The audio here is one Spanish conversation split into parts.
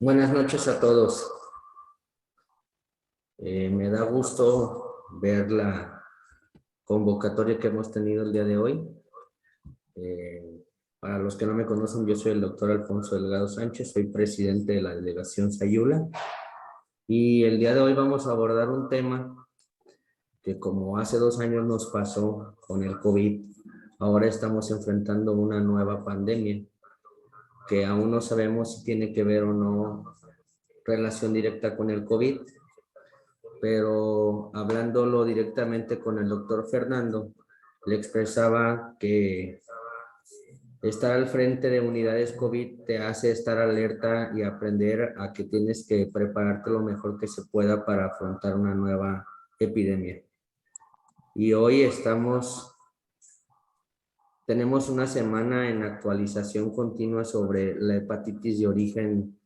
Buenas noches a todos. Me da gusto ver la convocatoria que hemos tenido el día de hoy. Para los que no me conocen, yo soy el doctor Alfonso Delgado Sánchez, soy presidente de la delegación Sayula. Y el día de hoy vamos a abordar un tema que, como hace 2 años nos pasó con el COVID, ahora estamos enfrentando una nueva pandemia que aún no sabemos si tiene que ver o no relación directa con el COVID. Pero hablándolo directamente con el doctor Fernando, le expresaba que estar al frente de unidades COVID te hace estar alerta y aprender a que tienes que prepararte lo mejor que se pueda para afrontar una nueva epidemia. Y hoy tenemos una semana en actualización continua sobre la hepatitis de origen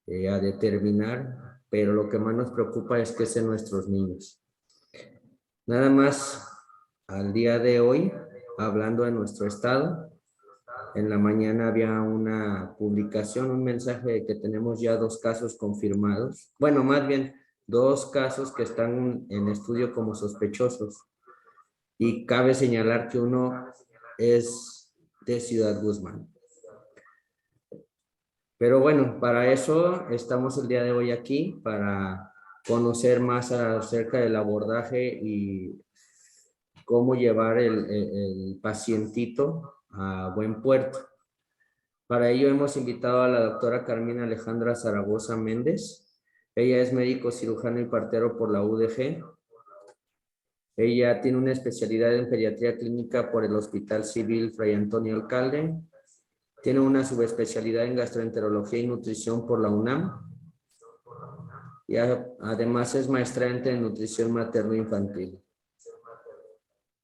a determinar, pero lo que más nos preocupa es que es en nuestros niños. Nada más al día de hoy, hablando de nuestro estado, en la mañana había una publicación, un mensaje de que tenemos ya 2 casos confirmados. Bueno, más bien 2 casos que están en estudio como sospechosos. Y cabe señalar que uno es de Ciudad Guzmán. Pero bueno, para eso estamos el día de hoy aquí, para conocer más acerca del abordaje y cómo llevar el pacientito a buen puerto. Para ello hemos invitado a la doctora Carmina Alejandra Zaragoza Méndez. Ella es médico cirujano y partero por la UDG. Ella tiene una especialidad en pediatría clínica por el Hospital Civil Fray Antonio Alcalde. Tiene una subespecialidad en gastroenterología y nutrición por la UNAM. Y además es maestrante en nutrición materno-infantil.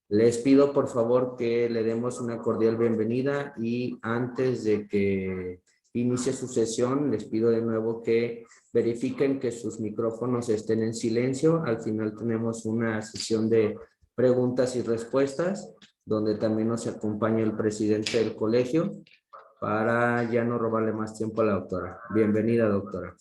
Les pido por favor que le demos una cordial bienvenida y antes de que inicie su sesión, les pido de nuevo que verifiquen que sus micrófonos estén en silencio. Al final tenemos una sesión de preguntas y respuestas, donde también nos acompaña el presidente del colegio, para ya no robarle más tiempo a la doctora. Bienvenida, doctora.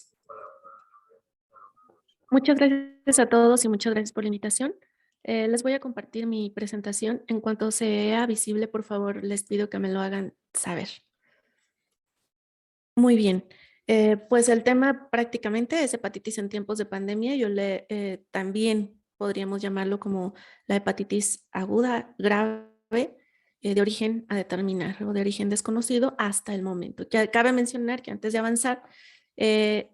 Muchas gracias a todos y muchas gracias por la invitación. Les voy a compartir mi presentación. En cuanto sea visible, por favor, les pido que me lo hagan saber. Muy bien. Pues el tema prácticamente es hepatitis en tiempos de pandemia. También podríamos llamarlo como la hepatitis aguda grave de origen a determinar o de origen desconocido hasta el momento. Cabe mencionar que antes de avanzar, eh,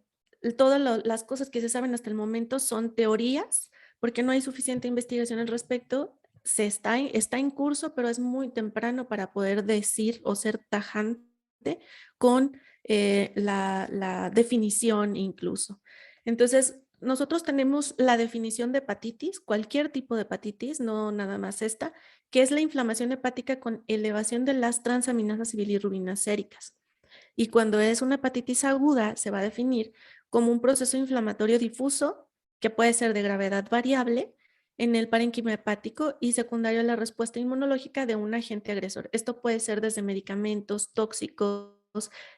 todas las cosas que se saben hasta el momento son teorías, porque no hay suficiente investigación al respecto. Está en curso, pero es muy temprano para poder decir o ser tajante con la definición incluso. Entonces, nosotros tenemos la definición de hepatitis, cualquier tipo de hepatitis, no nada más esta, que es la inflamación hepática con elevación de las transaminasas y bilirrubinas séricas. Y cuando es una hepatitis aguda, se va a definir como un proceso inflamatorio difuso que puede ser de gravedad variable en el parénquima hepático y secundario a la respuesta inmunológica de un agente agresor. Esto puede ser desde medicamentos tóxicos,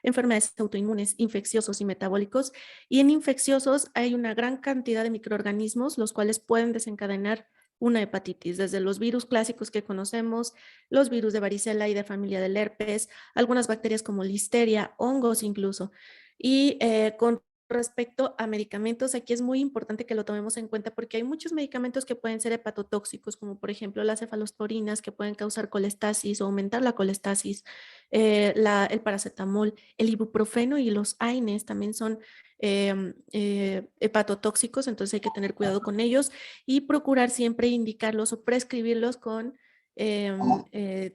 enfermedades autoinmunes, infecciosos y metabólicos. Y en infecciosos hay una gran cantidad de microorganismos los cuales pueden desencadenar una hepatitis, desde los virus clásicos que conocemos, los virus de varicela y de familia del herpes, algunas bacterias como listeria, hongos incluso. Y con respecto a medicamentos, aquí es muy importante que lo tomemos en cuenta porque hay muchos medicamentos que pueden ser hepatotóxicos, como por ejemplo las cefalosporinas que pueden causar colestasis o aumentar la colestasis, el paracetamol, el ibuprofeno y los AINES también son hepatotóxicos, entonces hay que tener cuidado con ellos y procurar siempre indicarlos o prescribirlos con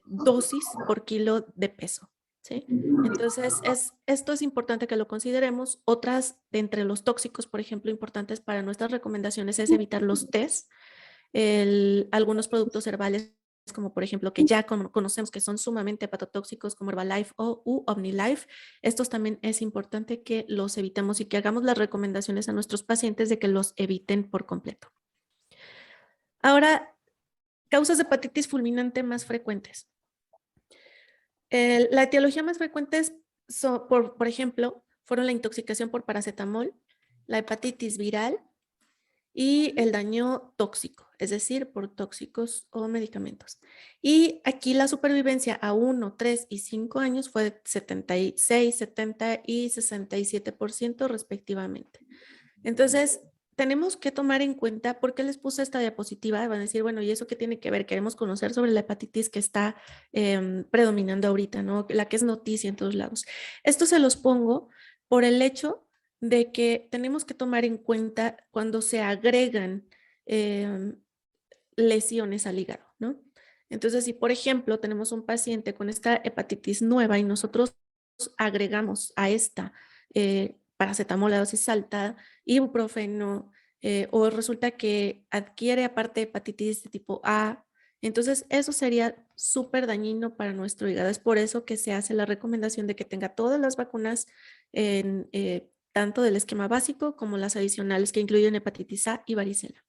dosis por kilo de peso. ¿Sí? Entonces, esto es importante que lo consideremos. Otras de entre los tóxicos, por ejemplo, importantes para nuestras recomendaciones es evitar los tés, algunos productos herbales como por ejemplo que ya conocemos que son sumamente hepatotóxicos como Herbalife o OmniLife. Estos también es importante que los evitemos y que hagamos las recomendaciones a nuestros pacientes de que los eviten por completo. Ahora, causas de hepatitis fulminante más frecuentes. La etiología más frecuente es, por ejemplo, fueron la intoxicación por paracetamol, la hepatitis viral y el daño tóxico, es decir, por tóxicos o medicamentos. Y aquí la supervivencia a 1, 3 y 5 años fue de 76, 70 y 67% respectivamente. Entonces, tenemos que tomar en cuenta, ¿por qué les puse esta diapositiva? Van a decir, bueno, ¿y eso qué tiene que ver? Queremos conocer sobre la hepatitis que está predominando ahorita, ¿no? La que es noticia en todos lados. Esto se los pongo por el hecho de que tenemos que tomar en cuenta cuando se agregan lesiones al hígado, ¿no? Entonces, si por ejemplo tenemos un paciente con esta hepatitis nueva y nosotros agregamos a esta paracetamol a dosis alta, ibuprofeno, o resulta que adquiere aparte hepatitis de tipo A, entonces eso sería súper dañino para nuestro hígado. Es por eso que se hace la recomendación de que tenga todas las vacunas tanto del esquema básico como las adicionales que incluyen hepatitis A y varicela.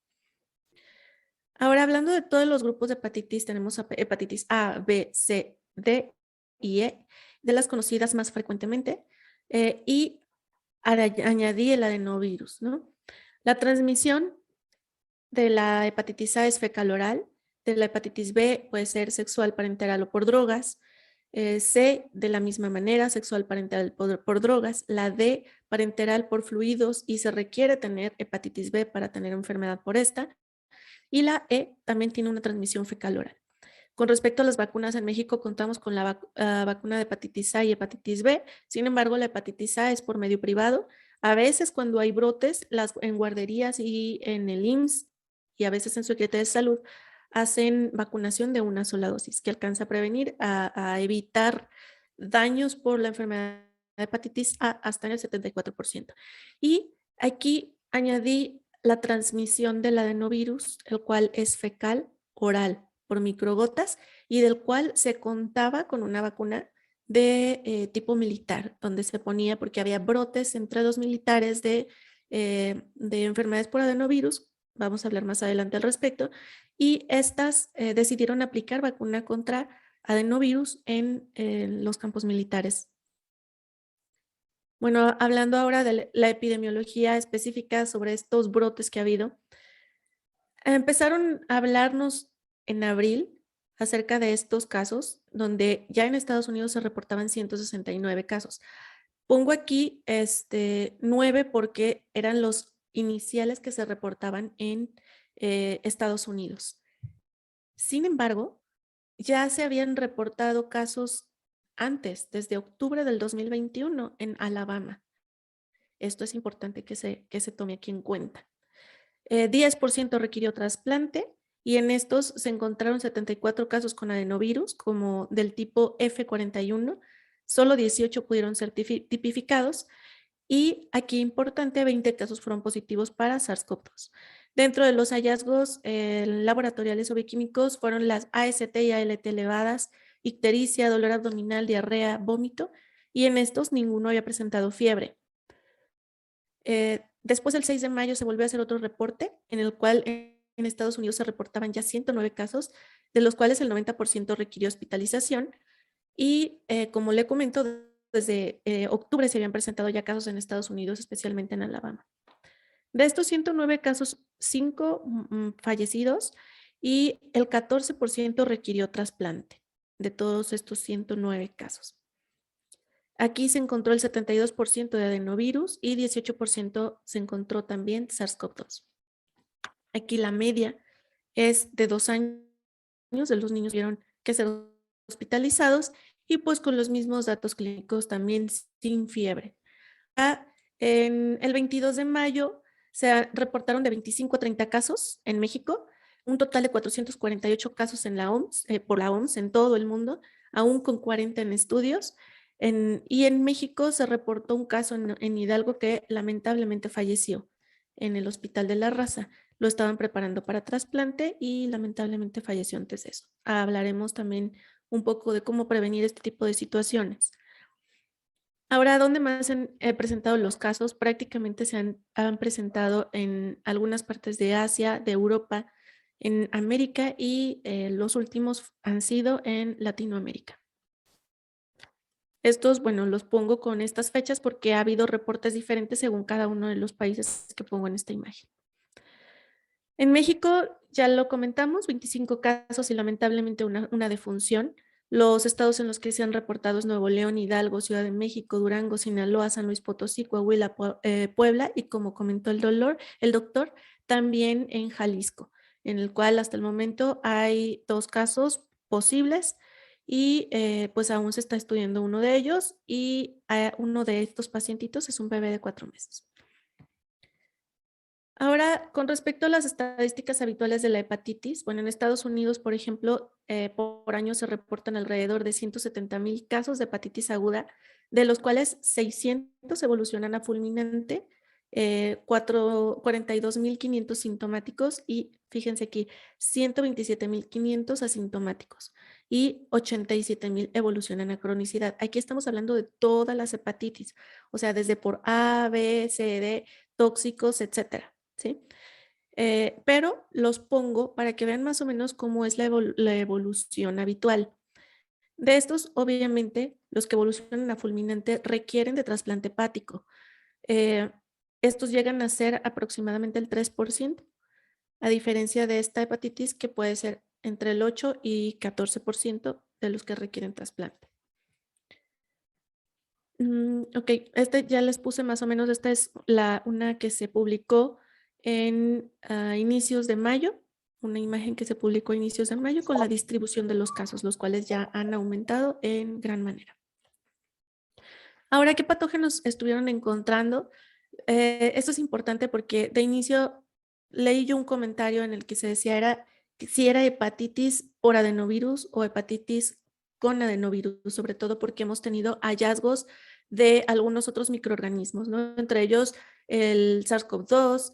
Ahora, hablando de todos los grupos de hepatitis, tenemos hepatitis A, B, C, D y E, de las conocidas más frecuentemente, y añadí el adenovirus, ¿no? La transmisión de la hepatitis A es fecal oral, de la hepatitis B puede ser sexual parenteral o por drogas, C de la misma manera, sexual parenteral por drogas, la D parenteral por fluidos y se requiere tener hepatitis B para tener enfermedad por esta, y la E también tiene una transmisión fecal oral. Con respecto a las vacunas, en México contamos con la vacuna de hepatitis A y hepatitis B. Sin embargo, la hepatitis A es por medio privado. A veces cuando hay brotes, en guarderías y en el IMSS y a veces en Secretaría de Salud hacen vacunación de una sola dosis que alcanza a prevenir, a evitar daños por la enfermedad de hepatitis A hasta en el 74%. Y aquí añadí la transmisión del adenovirus, el cual es fecal oral por microgotas y del cual se contaba con una vacuna de tipo militar, donde se ponía, porque había brotes entre los militares de enfermedades por adenovirus, vamos a hablar más adelante al respecto, y estas decidieron aplicar vacuna contra adenovirus en los campos militares. Bueno, hablando ahora de la epidemiología específica sobre estos brotes que ha habido, empezaron a hablarnos en abril acerca de estos casos, donde ya en Estados Unidos se reportaban 169 casos. Pongo aquí 9 porque eran los iniciales que se reportaban en Estados Unidos. Sin embargo, ya se habían reportado casos antes, desde octubre del 2021 en Alabama. Esto es importante que se tome aquí en cuenta. 10% requirió trasplante y en estos se encontraron 74 casos con adenovirus como del tipo F41, solo 18 pudieron ser tipificados y aquí importante, 20 casos fueron positivos para SARS-CoV-2. Dentro de los hallazgos laboratoriales o bioquímicos fueron las AST y ALT elevadas, ictericia, dolor abdominal, diarrea, vómito y en estos ninguno había presentado fiebre. Después, el 6 de mayo, se volvió a hacer otro reporte en el cual en Estados Unidos se reportaban ya 109 casos, de los cuales el 90% requirió hospitalización. Y como le comento, desde octubre se habían presentado ya casos en Estados Unidos, especialmente en Alabama. De estos 109 casos, 5 fallecidos y el 14% requirió trasplante de todos estos 109 casos. Aquí se encontró el 72% de adenovirus y 18% se encontró también SARS-CoV-2. Aquí la media es de 2 años, de los niños tuvieron que ser hospitalizados y pues con los mismos datos clínicos también sin fiebre. En el 22 de mayo se reportaron de 25 a 30 casos en México, un total de 448 casos en la OMS, por la OMS en todo el mundo, aún con 40 en estudios. Y en México se reportó un caso en Hidalgo que lamentablemente falleció en el Hospital de la Raza. Lo estaban preparando para trasplante y lamentablemente falleció antes de eso. Hablaremos también un poco de cómo prevenir este tipo de situaciones. Ahora, ¿dónde más se han presentado los casos? Prácticamente han presentado en algunas partes de Asia, de Europa, en América y los últimos han sido en Latinoamérica. Estos, bueno, los pongo con estas fechas porque ha habido reportes diferentes según cada uno de los países que pongo en esta imagen. En México, ya lo comentamos, 25 casos y lamentablemente una defunción. Los estados en los que se han reportado es Nuevo León, Hidalgo, Ciudad de México, Durango, Sinaloa, San Luis Potosí, Coahuila, Puebla y como comentó el doctor, también en Jalisco, en el cual hasta el momento hay 2 casos posibles y pues aún se está estudiando uno de ellos y uno de estos pacientitos es un bebé de 4 meses. Ahora, con respecto a las estadísticas habituales de la hepatitis, bueno, en Estados Unidos, por ejemplo, por año se reportan alrededor de 170,000 casos de hepatitis aguda, de los cuales 600 evolucionan a fulminante, 42,500 sintomáticos y fíjense aquí, 127,500 asintomáticos y 87,000 evolucionan a cronicidad. Aquí estamos hablando de todas las hepatitis, o sea, desde por A, B, C, D, tóxicos, etcétera. ¿Sí? Pero los pongo para que vean más o menos cómo es la evolución habitual. De estos, obviamente, los que evolucionan a fulminante requieren de trasplante hepático. Eh, Estos llegan a ser aproximadamente el 3%, a diferencia de esta hepatitis que puede ser entre el 8 y 14% de los que requieren trasplante. Ok, ya les puse más o menos, esta es una que se publicó en inicios de mayo, una imagen que se publicó a inicios de mayo con la distribución de los casos, los cuales ya han aumentado en gran manera. Ahora, ¿qué patógenos estuvieron encontrando? Esto es importante porque de inicio leí yo un comentario en el que se decía si era hepatitis por adenovirus o hepatitis con adenovirus, sobre todo porque hemos tenido hallazgos de algunos otros microorganismos, ¿no? Entre ellos el SARS-CoV-2,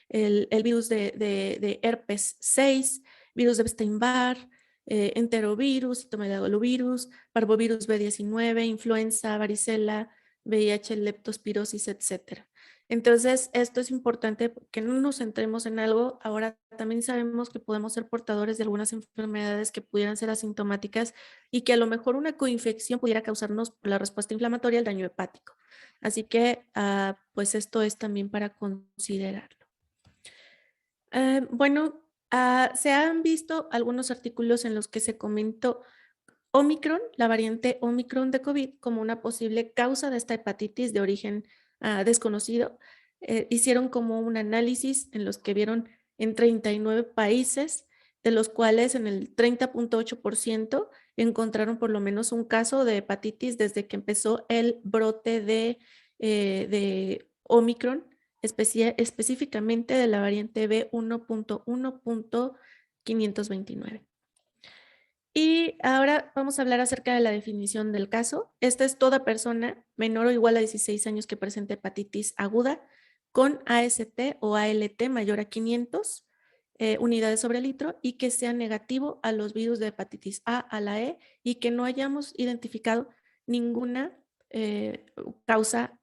el virus de herpes 6, virus de Epstein-Barr, enterovirus, citomegalovirus, parvovirus B19, influenza, varicela, VIH, leptospirosis, etcétera. Entonces, esto es importante que no nos centremos en algo. Ahora también sabemos que podemos ser portadores de algunas enfermedades que pudieran ser asintomáticas y que a lo mejor una coinfección pudiera causarnos por la respuesta inflamatoria el daño hepático. Así que, pues esto es también para considerar. Bueno, se han visto algunos artículos en los que se comentó Omicron, la variante Omicron de COVID, como una posible causa de esta hepatitis de origen desconocido. Hicieron como un análisis en los que vieron en 39 países, de los cuales en el 30,8% encontraron por lo menos un caso de hepatitis desde que empezó el brote de Omicron, específicamente de la variante B1.1.529. Y ahora vamos a hablar acerca de la definición del caso. Esta es toda persona menor o igual a 16 años que presente hepatitis aguda con AST o ALT mayor a 500 unidades sobre litro y que sea negativo a los virus de hepatitis a la E y que no hayamos identificado ninguna causa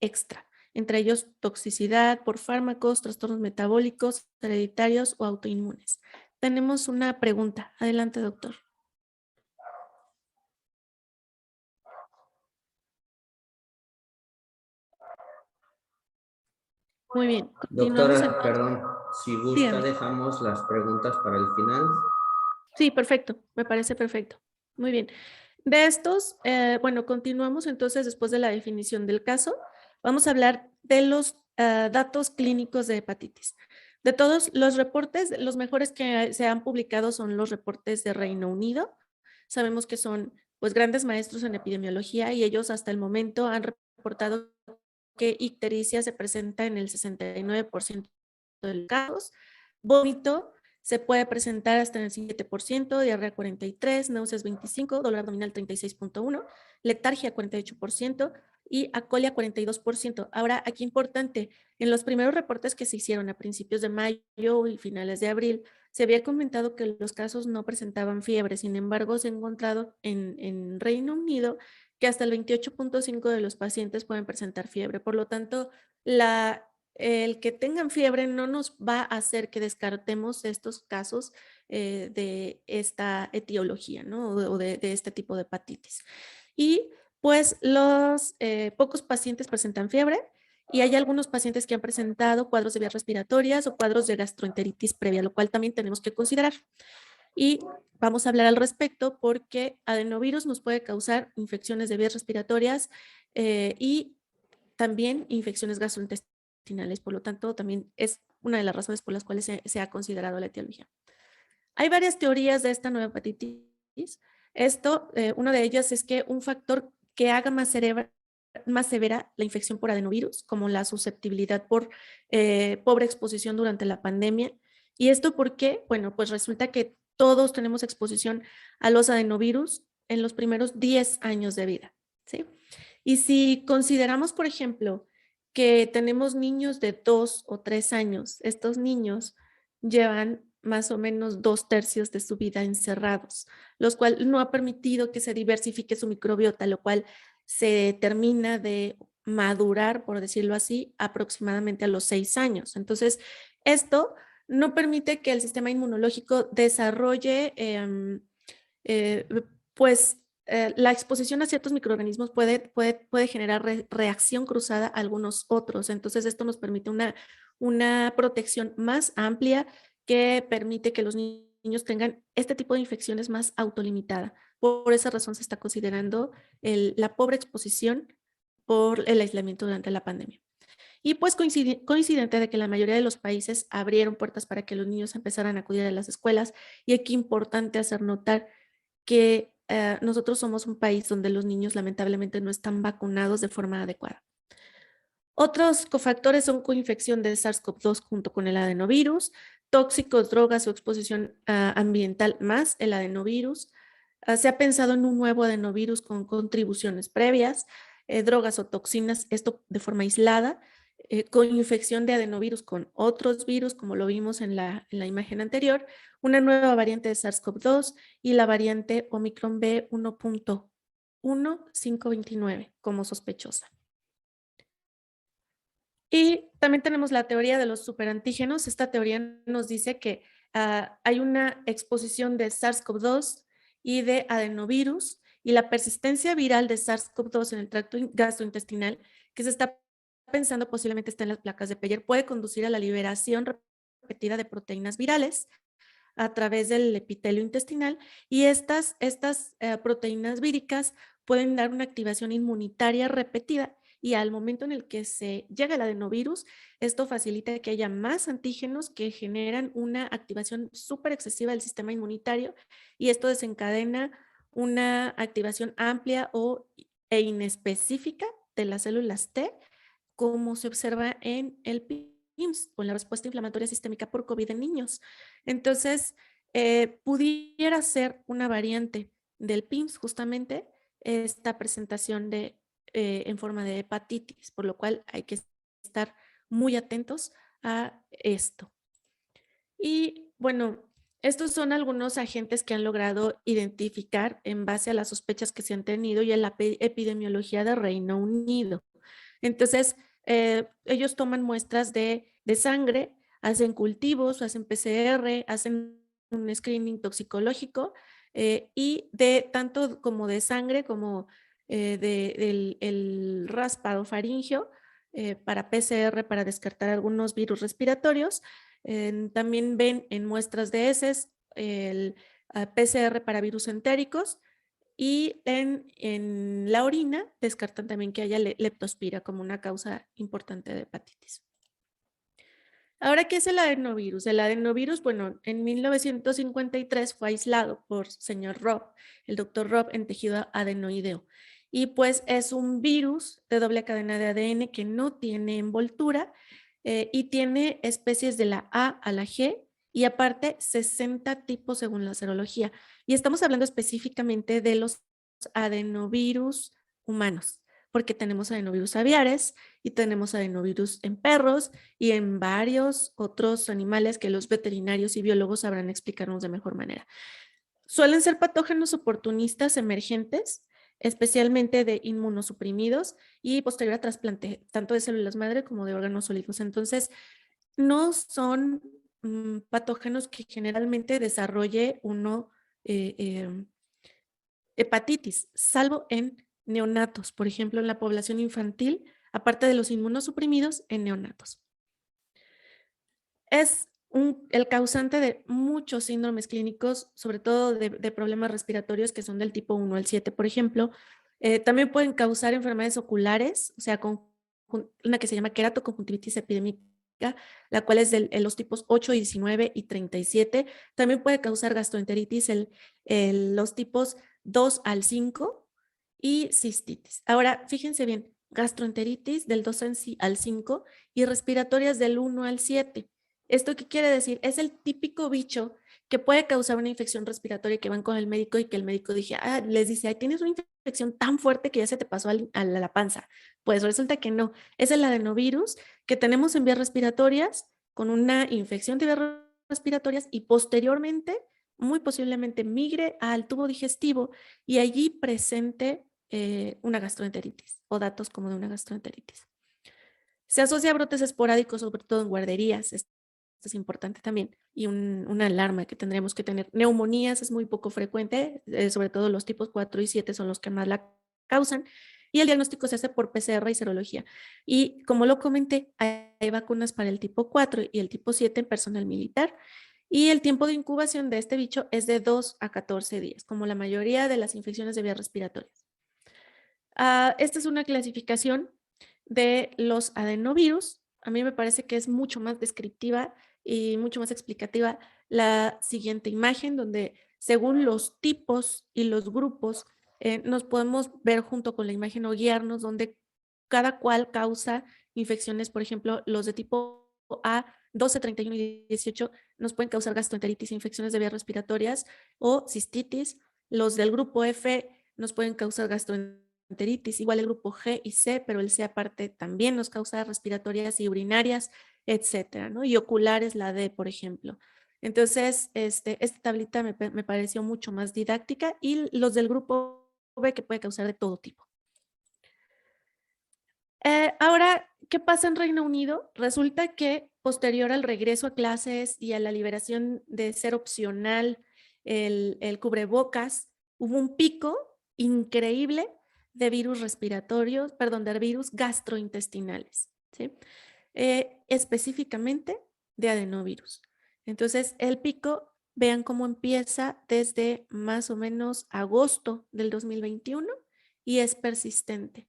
extra, entre ellos toxicidad por fármacos, trastornos metabólicos, hereditarios o autoinmunes. Tenemos una pregunta. Adelante, doctor. Muy bien, continuamos Doctora, entonces. perdón, si gusta Dígame. dejamos las preguntas para el final. Sí, perfecto, me parece perfecto. Muy bien. De estos, bueno, continuamos entonces después de la definición del caso. Vamos a hablar de los datos clínicos de hepatitis. De todos los reportes, los mejores que se han publicado son los reportes de Reino Unido. Sabemos que son pues grandes maestros en epidemiología y ellos hasta el momento han reportado que ictericia se presenta en el 69% de los casos. Vómito se puede presentar hasta en el 7%, diarrea 43%, náuseas 25%, dolor abdominal 36,1%, letargia 48% y acolia 42%. Ahora, aquí importante, en los primeros reportes que se hicieron a principios de mayo y finales de abril, se había comentado que los casos no presentaban fiebre. Sin embargo, se ha encontrado en Reino Unido que hasta el 28,5% de los pacientes pueden presentar fiebre. Por lo tanto, el que tengan fiebre no nos va a hacer que descartemos estos casos de esta etiología, ¿no? O de este tipo de hepatitis. Y Pues los pocos pacientes presentan fiebre y hay algunos pacientes que han presentado cuadros de vías respiratorias o cuadros de gastroenteritis previa, lo cual también tenemos que considerar. Y vamos a hablar al respecto porque adenovirus nos puede causar infecciones de vías respiratorias y también infecciones gastrointestinales. Por lo tanto, también es una de las razones por las cuales se ha considerado la etiología. Hay varias teorías de esta nueva hepatitis. Una de ellas es que un factor que haga más severa la infección por adenovirus, como la susceptibilidad por pobre exposición durante la pandemia. ¿Y esto por qué? Bueno, pues resulta que todos tenemos exposición a los adenovirus en los primeros 10 años de vida, ¿sí? Y si consideramos, por ejemplo, que tenemos niños de 2 o 3 años, estos niños llevan más o menos 2/3 de su vida encerrados, lo cual no ha permitido que se diversifique su microbiota, lo cual se termina de madurar, por decirlo así, aproximadamente a los 6 años. Entonces, esto no permite que el sistema inmunológico desarrolle, eh, pues, la exposición a ciertos microorganismos puede generar reacción cruzada a algunos otros. Entonces, esto nos permite una protección más amplia que permite que los niños tengan este tipo de infecciones más autolimitada. Por esa razón se está considerando la pobre exposición por el aislamiento durante la pandemia. Y pues coincidente de que la mayoría de los países abrieron puertas para que los niños empezaran a acudir a las escuelas, y aquí importante hacer notar que nosotros somos un país donde los niños lamentablemente no están vacunados de forma adecuada. Otros cofactores son coinfección de SARS-CoV-2 junto con el adenovirus, tóxicos, drogas o exposición ambiental más el adenovirus. Se ha pensado en un nuevo adenovirus con contribuciones previas, drogas o toxinas, esto de forma aislada, coinfección de adenovirus con otros virus, como lo vimos en la imagen anterior, una nueva variante de SARS-CoV-2 y la variante Omicron B1.1.529 como sospechosa. Y también tenemos la teoría de los superantígenos. Esta teoría nos dice que hay una exposición de SARS-CoV-2 y de adenovirus, y la persistencia viral de SARS-CoV-2 en el tracto gastrointestinal, que se está pensando posiblemente está en las placas de Peyer, puede conducir a la liberación repetida de proteínas virales a través del epitelio intestinal, y estas proteínas víricas pueden dar una activación inmunitaria repetida, y al momento en el que se llega el adenovirus, esto facilita que haya más antígenos que generan una activación súper excesiva del sistema inmunitario, y esto desencadena una activación amplia e inespecífica de las células T, como se observa en el PIMS o en la respuesta inflamatoria sistémica por COVID en niños. Entonces, pudiera ser una variante del PIMS justamente esta presentación en forma de hepatitis, por lo cual hay que estar muy atentos a esto. Y bueno, estos son algunos agentes que han logrado identificar en base a las sospechas que se han tenido y en la epidemiología de Reino Unido. Entonces, ellos toman muestras de sangre, hacen cultivos, hacen PCR, hacen un screening toxicológico, y de tanto como de sangre como del el raspado faríngeo, para PCR para descartar algunos virus respiratorios. También ven en muestras de heces el PCR para virus entéricos, y en la orina descartan también que haya leptospira como una causa importante de hepatitis. Ahora, ¿qué es el adenovirus? El adenovirus, bueno, en 1953 fue aislado por señor Robb, el doctor Robb, en tejido adenoideo. Y pues es un virus de doble cadena de ADN que no tiene envoltura, y tiene especies de la A a la G, y aparte 60 tipos según la serología. Y estamos hablando específicamente de los adenovirus humanos, porque tenemos adenovirus aviares y tenemos adenovirus en perros y en varios otros animales que los veterinarios y biólogos sabrán explicarnos de mejor manera. Suelen ser patógenos oportunistas emergentes, especialmente de inmunosuprimidos y posterior a trasplante, tanto de células madre como de órganos sólidos. Entonces, no son patógenos que generalmente desarrolle uno hepatitis, salvo en neonatos, por ejemplo, en la población infantil, aparte de los inmunosuprimidos en neonatos. Es el causante de muchos síndromes clínicos, sobre todo de problemas respiratorios que son del tipo 1 al 7, por ejemplo. También pueden causar enfermedades oculares, o sea, una que se llama queratoconjuntivitis epidémica, la cual es de los tipos 8, 19 y 37. También puede causar gastroenteritis los tipos 2 al 5 y cistitis. Ahora, fíjense bien, gastroenteritis del 2 al 5 y respiratorias del 1 al 7. ¿Esto qué quiere decir? Es el típico bicho que puede causar una infección respiratoria que van con el médico y que el médico les dice, ay, tienes una infección tan fuerte que ya se te pasó a la panza. Pues resulta que no, es el adenovirus que tenemos en vías respiratorias con una infección de vías respiratorias y posteriormente, muy posiblemente migre al tubo digestivo y allí presente una gastroenteritis o datos como de una gastroenteritis. Se asocia a brotes esporádicos, sobre todo en guarderías. Esto es importante también. Y una alarma que tendremos que tener. Neumonías es muy poco frecuente, sobre todo los tipos 4 y 7 son los que más la causan. Y el diagnóstico se hace por PCR y serología. Y como lo comenté, hay vacunas para el tipo 4 y el tipo 7 en personal militar. Y el tiempo de incubación de este bicho es de 2 a 14 días, como la mayoría de las infecciones de vías respiratorias. Esta es una clasificación de los adenovirus. A mí me parece que es mucho más descriptiva y mucho más explicativa la siguiente imagen, donde según los tipos y los grupos nos podemos ver junto con la imagen o guiarnos, donde cada cual causa infecciones. Por ejemplo, los de tipo A, 12, 31 y 18 nos pueden causar gastroenteritis, infecciones de vías respiratorias o cistitis. Los del grupo F nos pueden causar gastroenteritis, igual el grupo G y C, pero el C aparte también nos causa respiratorias y urinarias, etcétera, ¿no? Y oculares, la D, por ejemplo. Entonces, esta tablita me pareció mucho más didáctica y los del grupo B que puede causar de todo tipo. Ahora, ¿qué pasa en Reino Unido? Resulta que posterior al regreso a clases y a la liberación de ser opcional el cubrebocas, hubo un pico increíble de virus respiratorios, perdón, de virus gastrointestinales, ¿sí? Específicamente de adenovirus. Entonces, el pico, vean cómo empieza desde más o menos agosto del 2021 y es persistente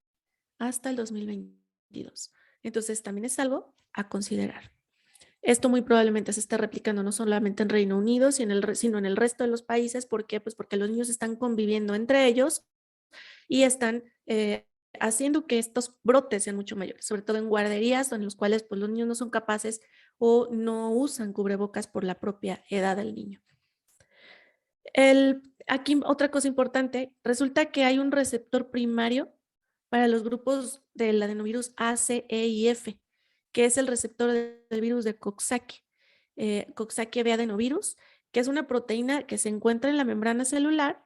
hasta el 2022. Entonces, también es algo a considerar. Esto muy probablemente se esté replicando no solamente en Reino Unido, sino en el resto de los países. ¿Por qué? Pues porque los niños están conviviendo entre ellos y están haciendo que estos brotes sean mucho mayores, sobre todo en guarderías en los cuales pues, los niños no son capaces o no usan cubrebocas por la propia edad del niño. Aquí otra cosa importante, resulta que hay un receptor primario para los grupos del adenovirus A, C, E y F, que es el receptor del virus de Coxsackie, Coxsackie B adenovirus, que es una proteína que se encuentra en la membrana celular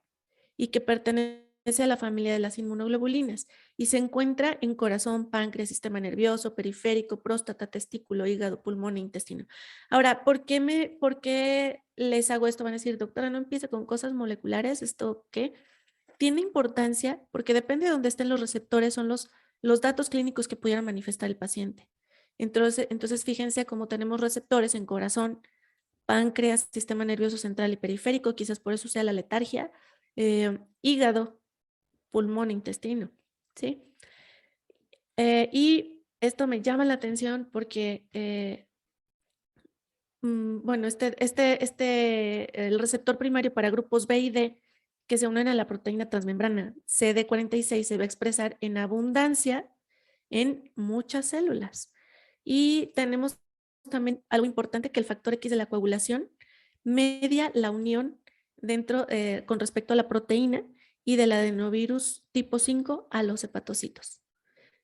y que pertenece a la familia de las inmunoglobulinas y se encuentra en corazón, páncreas, sistema nervioso, periférico, próstata, testículo, hígado, pulmón e intestino. Ahora, ¿por qué les hago esto? Van a decir, doctora, no empiece con cosas moleculares, ¿esto qué? Tiene importancia porque depende de dónde estén los receptores, son los datos clínicos que pudieran manifestar el paciente. Entonces, fíjense cómo tenemos receptores en corazón, páncreas, sistema nervioso central y periférico, quizás por eso sea la letargia, hígado, pulmón, intestino, ¿sí? Y esto me llama la atención porque, bueno, el receptor primario para grupos B y D que se unen a la proteína transmembrana CD46 se va a expresar en abundancia en muchas células. Y tenemos también algo importante, que el factor X de la coagulación media la unión con respecto a la proteína y del adenovirus tipo 5 a los hepatocitos.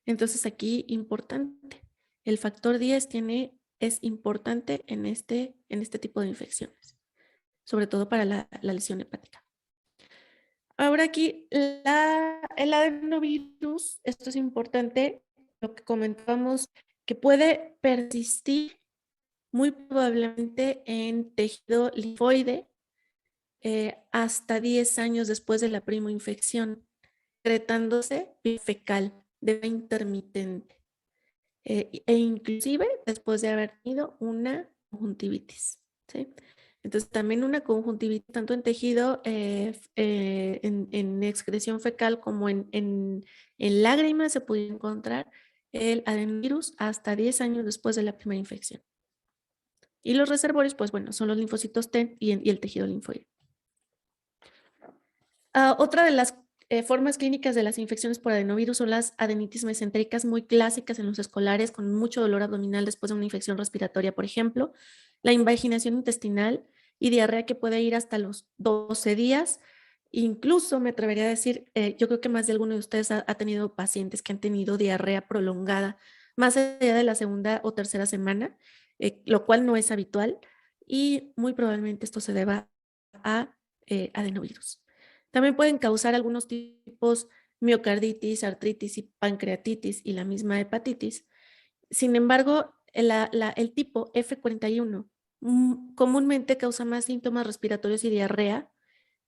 Entonces aquí importante, el factor 10 es importante en este tipo de infecciones, sobre todo para la lesión hepática. Ahora aquí, el adenovirus, esto es importante, lo que comentábamos, que puede persistir muy probablemente en tejido linfoide hasta 10 años después de la primoinfección. secretándose fecal de manera intermitente e inclusive después de haber tenido una conjuntivitis, ¿sí? Entonces también una conjuntivitis tanto en tejido, en excreción fecal como en lágrimas se puede encontrar el adenovirus hasta 10 años después de la primera infección. Y los reservorios, pues bueno, son los linfocitos T y el tejido linfoide. Otra de las formas clínicas de las infecciones por adenovirus son las adenitis mesentéricas muy clásicas en los escolares con mucho dolor abdominal después de una infección respiratoria, por ejemplo, la invaginación intestinal y diarrea que puede ir hasta los 12 días. Incluso me atrevería a decir, yo creo que más de alguno de ustedes ha tenido pacientes que han tenido diarrea prolongada más allá de la segunda o tercera semana, lo cual no es habitual y muy probablemente esto se deba a adenovirus. También pueden causar algunos tipos miocarditis, artritis y pancreatitis y la misma hepatitis. Sin embargo, el tipo F41 comúnmente causa más síntomas respiratorios y diarrea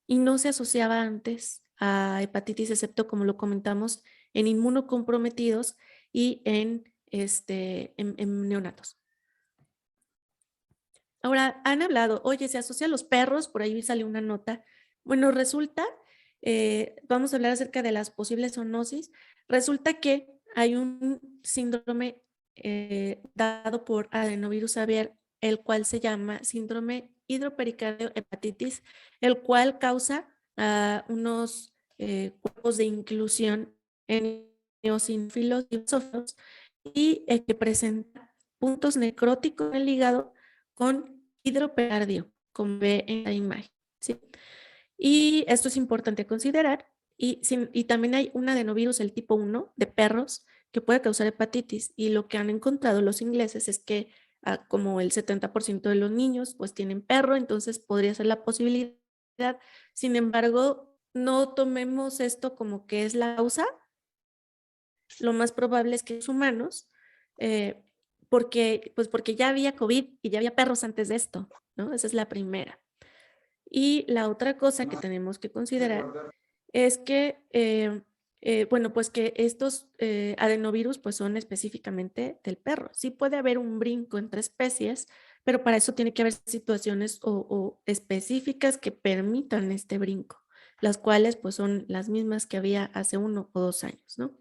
y no se asociaba antes a hepatitis, excepto como lo comentamos, en inmunocomprometidos y en neonatos. Ahora, han hablado, oye, se asocia a los perros, por ahí salió una nota. Bueno, resulta, vamos a hablar acerca de las posibles zoonosis. Resulta que hay un síndrome dado por adenovirus aviar, el cual se llama síndrome hidropericardio hepatitis, el cual causa unos cuerpos de inclusión en eosinófilos y basófilos y que presenta puntos necróticos en el hígado con hidropericardio, como ve en la imagen, ¿sí? Y esto es importante considerar. Y también hay un adenovirus, el tipo 1 de perros, que puede causar hepatitis. Y lo que han encontrado los ingleses es que como el 70% de los niños pues tienen perro, entonces podría ser la posibilidad. Sin embargo, no tomemos esto como que es la causa. Lo más probable es que los humanos, porque ya había COVID y ya había perros antes de esto, ¿no? Esa es la primera. Y la otra cosa que tenemos que considerar es que, bueno, pues que estos adenovirus pues son específicamente del perro. Sí puede haber un brinco entre especies, pero para eso tiene que haber situaciones o específicas que permitan este brinco, las cuales pues son las mismas que había hace 1 o 2 años, ¿no?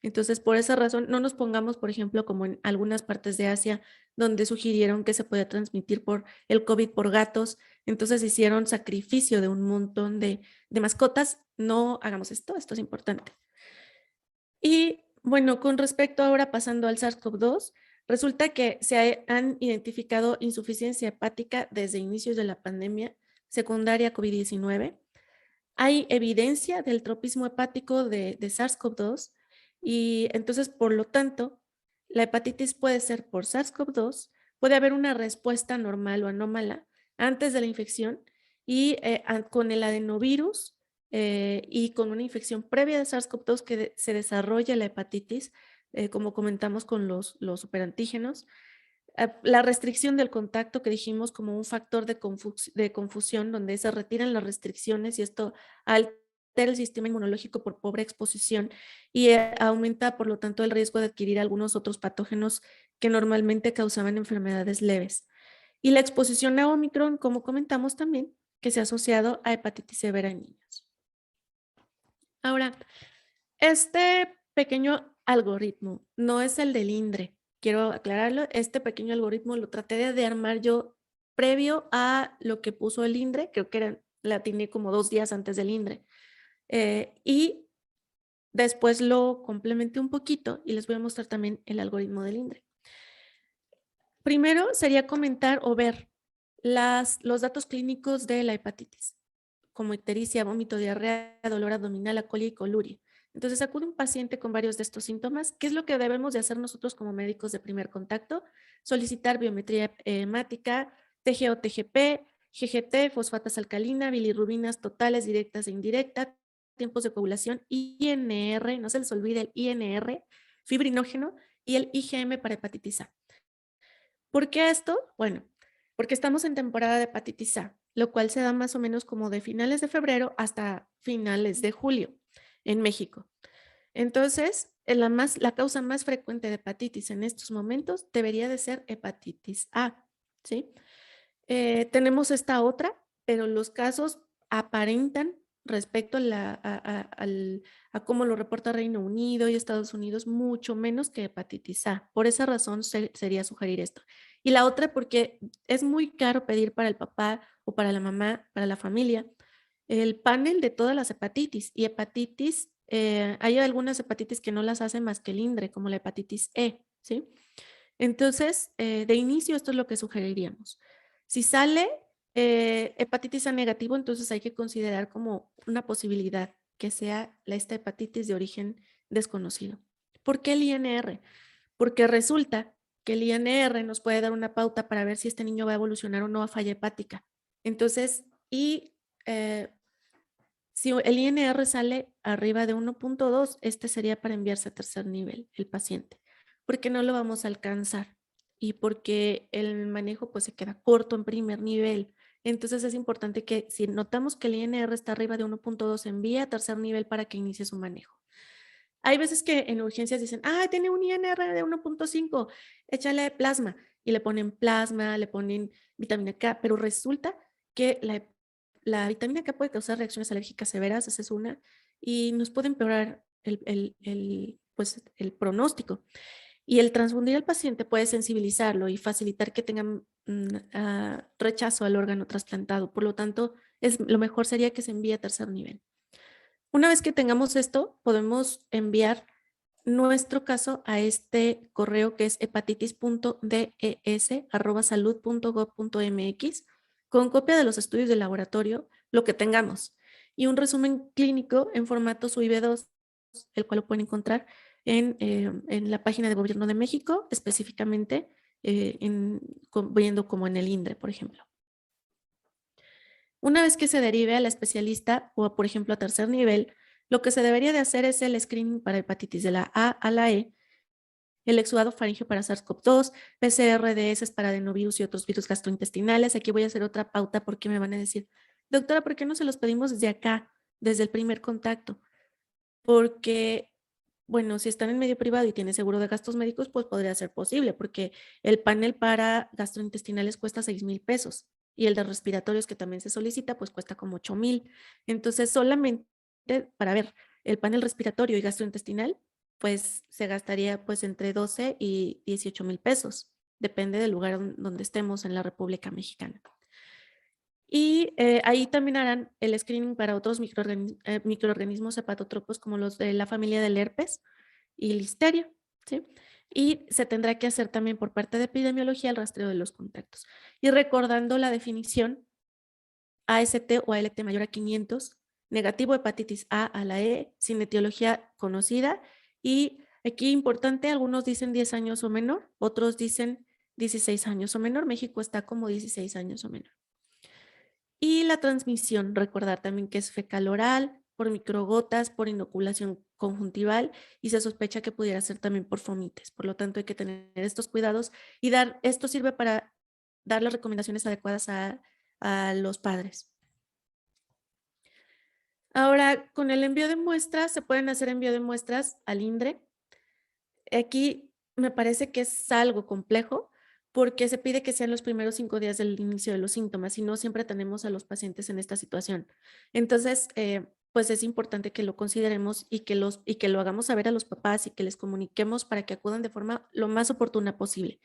Entonces, por esa razón, no nos pongamos, por ejemplo, como en algunas partes de Asia, donde sugirieron que se podía transmitir por el COVID por gatos, entonces hicieron sacrificio de un montón de mascotas. No hagamos esto es importante. Y bueno, con respecto ahora pasando al SARS-CoV-2, resulta que se han identificado insuficiencia hepática desde inicios de la pandemia secundaria COVID-19. Hay evidencia del tropismo hepático de SARS-CoV-2 y entonces, por lo tanto, la hepatitis puede ser por SARS-CoV-2, puede haber una respuesta normal o anómala antes de la infección y con el adenovirus y con una infección previa de SARS-CoV-2 que se desarrolla la hepatitis, como comentamos con los superantígenos. La restricción del contacto que dijimos como un factor de confusión donde se retiran las restricciones y esto altera el sistema inmunológico por pobre exposición y aumenta por lo tanto el riesgo de adquirir algunos otros patógenos que normalmente causaban enfermedades leves. Y la exposición a Omicron, como comentamos también, que se ha asociado a hepatitis severa en niños. Ahora, este pequeño algoritmo no es el del INDRE. Quiero aclararlo, este pequeño algoritmo lo traté de armar yo previo a lo que puso el INDRE, creo que la atiné como 2 días antes del INDRE. Y después lo complementé un poquito y les voy a mostrar también el algoritmo del INDRE. Primero sería comentar o ver los datos clínicos de la hepatitis, como ictericia, vómito, diarrea, dolor abdominal, acolia y coluria. Entonces acude un paciente con varios de estos síntomas. ¿Qué es lo que debemos de hacer nosotros como médicos de primer contacto? Solicitar biometría hemática, TGO, TGP, GGT, fosfatas alcalina, bilirrubinas totales, directas e indirectas, tiempos de coagulación, INR, no se les olvide el INR, fibrinógeno y el IgM para hepatitis A. ¿Por qué esto? Bueno, porque estamos en temporada de hepatitis A, lo cual se da más o menos como de finales de febrero hasta finales de julio. en México. Entonces, la causa más frecuente de hepatitis en estos momentos debería de ser hepatitis A, ¿sí? Tenemos esta otra, pero los casos aparentan respecto a cómo lo reporta Reino Unido y Estados Unidos, mucho menos que hepatitis A. Por esa razón sería sugerir esto. Y la otra porque es muy caro pedir para el papá o para la mamá, para la familia, el panel de todas las hepatitis. Y hepatitis, hay algunas hepatitis que no las hace más que el INDRE, como la hepatitis E, ¿sí? Entonces, de inicio, esto es lo que sugeriríamos. Si sale hepatitis A negativo, entonces hay que considerar como una posibilidad que sea esta hepatitis de origen desconocido. ¿Por qué el INR? Porque resulta que el INR nos puede dar una pauta para ver si este niño va a evolucionar o no a falla hepática. Entonces, eh, si el INR sale arriba de 1.2, este sería para enviarse a tercer nivel, el paciente, porque no lo vamos a alcanzar y porque el manejo pues se queda corto en primer nivel. Entonces es importante que si notamos que el INR está arriba de 1.2, envíe a tercer nivel para que inicie su manejo. Hay veces que en urgencias dicen, tiene un INR de 1.5, échale plasma. Y le ponen plasma, le ponen vitamina K, pero resulta que la vitamina K puede causar reacciones alérgicas severas, esa es una, y nos puede empeorar pues, el pronóstico. Y el transfundir al paciente puede sensibilizarlo y facilitar que tengan rechazo al órgano trasplantado. Por lo tanto, lo mejor sería que se envíe a tercer nivel. Una vez que tengamos esto, podemos enviar nuestro caso a este correo que es hepatitis.des@salud.gov.mx con copia de los estudios de laboratorio, lo que tengamos, y un resumen clínico en formato SUIV2, el cual lo pueden encontrar en la página de Gobierno de México, específicamente viendo como en el INDRE, por ejemplo. Una vez que se derive a la especialista o, por ejemplo, a tercer nivel, lo que se debería de hacer es el screening para hepatitis de la A a la E, el exudado faríngeo para SARS-CoV-2, PCR de heces para adenovirus y otros virus gastrointestinales. Aquí voy a hacer otra pauta porque me van a decir, doctora, ¿por qué no se los pedimos desde acá, desde el primer contacto? Porque, bueno, si están en medio privado y tienen seguro de gastos médicos, pues podría ser posible, porque el panel para gastrointestinales cuesta 6,000 pesos y el de respiratorios que también se solicita, pues cuesta como 8,000. Entonces, solamente para ver el panel respiratorio y gastrointestinal, pues se gastaría pues entre 12 y 18,000 pesos. Depende del lugar donde estemos en la República Mexicana. Y ahí también harán el screening para otros microorganismos hepatotropos como los de la familia del herpes y listeria, ¿sí? Y se tendrá que hacer también por parte de epidemiología el rastreo de los contactos. Y recordando la definición AST o ALT mayor a 500, negativo hepatitis A la E, sin etiología conocida. Y aquí importante, algunos dicen 10 años o menor, otros dicen 16 años o menor. México está como 16 años o menor. Y la transmisión, recordar también que es fecal oral, por microgotas, por inoculación conjuntival y se sospecha que pudiera ser también por fomites. Por lo tanto, hay que tener estos cuidados y esto sirve para dar las recomendaciones adecuadas a los padres. Ahora, con el envío de muestras, se pueden hacer envío de muestras al INDRE. Aquí me parece que es algo complejo porque se pide que sean los primeros 5 días del inicio de los síntomas y no siempre tenemos a los pacientes en esta situación. Entonces, pues es importante que lo consideremos y que lo hagamos saber a los papás y que les comuniquemos para que acudan de forma lo más oportuna posible.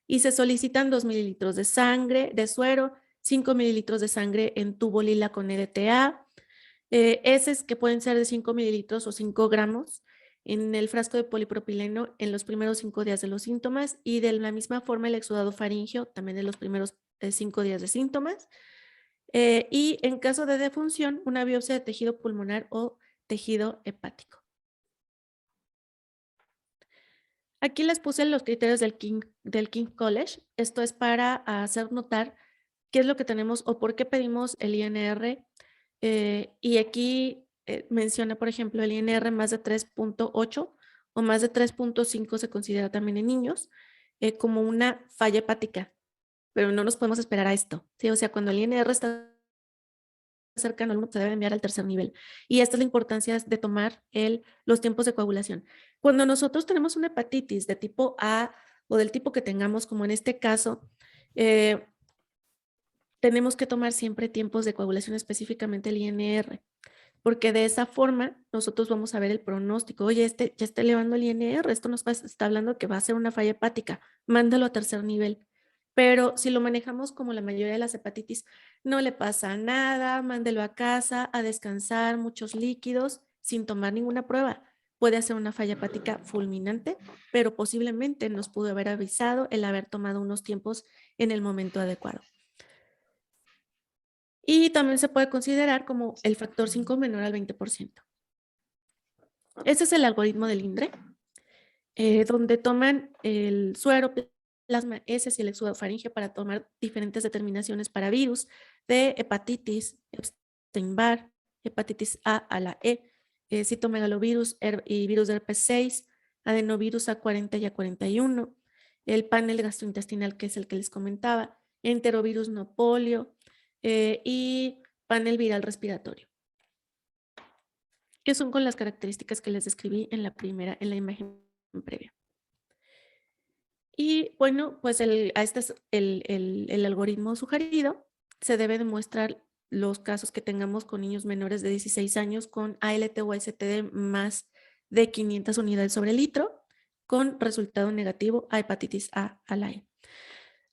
Y se solicitan 2 mililitros de sangre, de suero, 5 mililitros de sangre en tubo lila con EDTA, heces que pueden ser de 5 mililitros o 5 gramos en el frasco de polipropileno en los primeros 5 días de los síntomas y de la misma forma el exudado faríngeo también en los primeros 5 días de síntomas. Y en caso de defunción, una biopsia de tejido pulmonar o tejido hepático. Aquí les puse los criterios del King College. Esto es para hacer notar qué es lo que tenemos o por qué pedimos el INR. Y aquí menciona, por ejemplo, el INR más de 3.8 o más de 3.5 se considera también en niños como una falla hepática, pero no nos podemos esperar a esto, ¿sí? O sea, cuando el INR está cercano al 1 se debe enviar al tercer nivel. Y esta es la importancia de tomar los tiempos de coagulación. Cuando nosotros tenemos una hepatitis de tipo A o del tipo que tengamos, como en este caso, tenemos que tomar siempre tiempos de coagulación, específicamente el INR, porque de esa forma nosotros vamos a ver el pronóstico. Oye, ya está elevando el INR, esto está hablando que va a ser una falla hepática, mándalo a tercer nivel. Pero si lo manejamos como la mayoría de las hepatitis, no le pasa nada, mándelo a casa, a descansar, muchos líquidos, sin tomar ninguna prueba. Puede hacer una falla hepática fulminante, pero posiblemente nos pudo haber avisado el haber tomado unos tiempos en el momento adecuado. Y también se puede considerar como el factor 5 menor al 20%. Ese es el algoritmo del INDRE, donde toman el suero, plasma S y el exudofaringe para tomar diferentes determinaciones para virus de hepatitis, Epstein-Barr, hepatitis A a la E, citomegalovirus y virus de herpes 6, adenovirus A40 y A41, el panel gastrointestinal, que es el que les comentaba, enterovirus no polio y panel viral respiratorio, que son con las características que les describí en la imagen previa. Y bueno, pues este es el algoritmo sugerido. Se debe demostrar los casos que tengamos con niños menores de 16 años con ALT o AST más de 500 unidades sobre litro, con resultado negativo a hepatitis A a la E.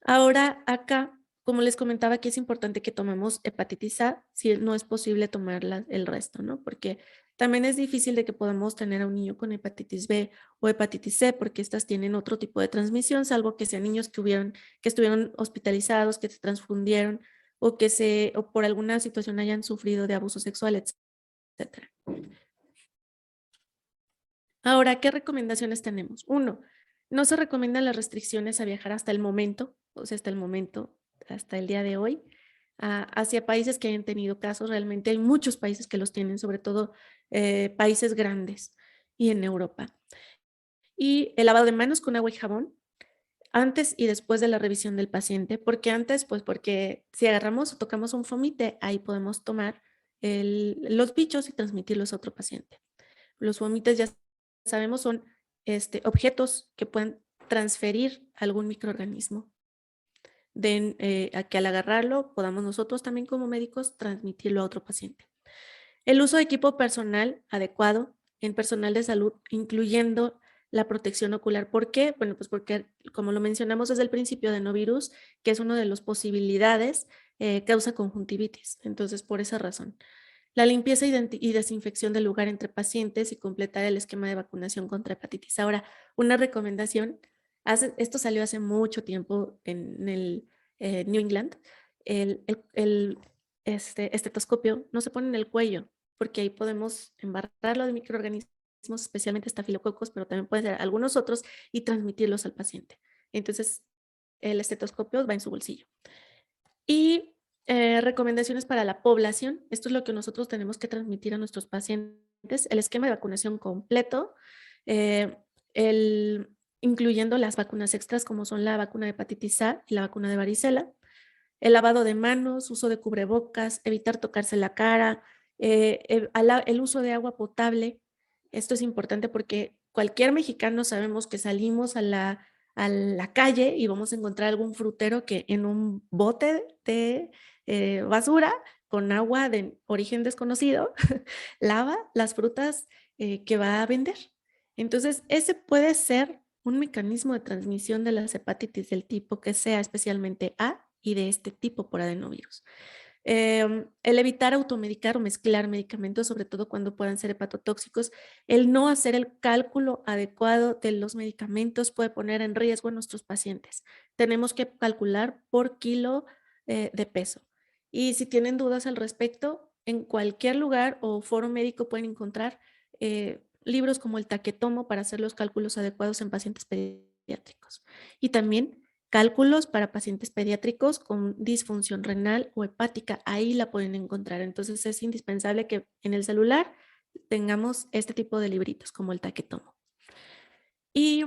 Ahora acá, como les comentaba, aquí es importante que tomemos hepatitis A si no es posible tomar el resto, ¿no? Porque también es difícil de que podamos tener a un niño con hepatitis B o hepatitis C porque estas tienen otro tipo de transmisión, salvo que sean niños que estuvieron hospitalizados, que se transfundieron o o por alguna situación hayan sufrido de abuso sexual, etc. Ahora, ¿qué recomendaciones tenemos? 1, no se recomiendan las restricciones a viajar hasta el momento, o sea, hasta el día de hoy, hacia países que hayan tenido casos. Realmente hay muchos países que los tienen, sobre todo países grandes y en Europa. Y el lavado de manos con agua y jabón antes y después de la revisión del paciente. ¿Por qué antes? Pues porque si agarramos o tocamos un fomite, ahí podemos tomar los bichos y transmitirlos a otro paciente. Los fomites ya sabemos son objetos que pueden transferir algún microorganismo a que al agarrarlo podamos nosotros también como médicos transmitirlo a otro paciente. El uso de equipo personal adecuado en personal de salud, incluyendo la protección ocular. ¿Por qué? Bueno, pues porque, como lo mencionamos desde el principio, adenovirus, que es una de las posibilidades, causa conjuntivitis. Entonces, por esa razón. La limpieza y desinfección del lugar entre pacientes y completar el esquema de vacunación contra hepatitis. Ahora, una recomendación, esto salió hace mucho tiempo en el New England, el estetoscopio no se pone en el cuello, porque ahí podemos embarrarlo de microorganismos, especialmente estafilococos, pero también pueden ser algunos otros, y transmitirlos al paciente. Entonces, el estetoscopio va en su bolsillo. Y recomendaciones para la población. Esto es lo que nosotros tenemos que transmitir a nuestros pacientes. El esquema de vacunación completo, eh, incluyendo las vacunas extras como son la vacuna de hepatitis A y la vacuna de varicela. El lavado de manos, uso de cubrebocas, evitar tocarse la cara, el uso de agua potable. Esto es importante porque cualquier mexicano sabemos que salimos a la calle y vamos a encontrar algún frutero que en un bote de basura con agua de origen desconocido lava las frutas que va a vender. Entonces, ese puede ser un mecanismo de transmisión de las hepatitis del tipo que sea, especialmente A y de este tipo por adenovirus. El evitar automedicar o mezclar medicamentos, sobre todo cuando puedan ser hepatotóxicos, el no hacer el cálculo adecuado de los medicamentos puede poner en riesgo a nuestros pacientes. Tenemos que calcular por kilo de peso. Y si tienen dudas al respecto, en cualquier lugar o foro médico pueden encontrar libros como el Taquetomo para hacer los cálculos adecuados en pacientes pediátricos. Y también cálculos para pacientes pediátricos con disfunción renal o hepática. Ahí la pueden encontrar. Entonces es indispensable que en el celular tengamos este tipo de libritos como el Taquetomo. Y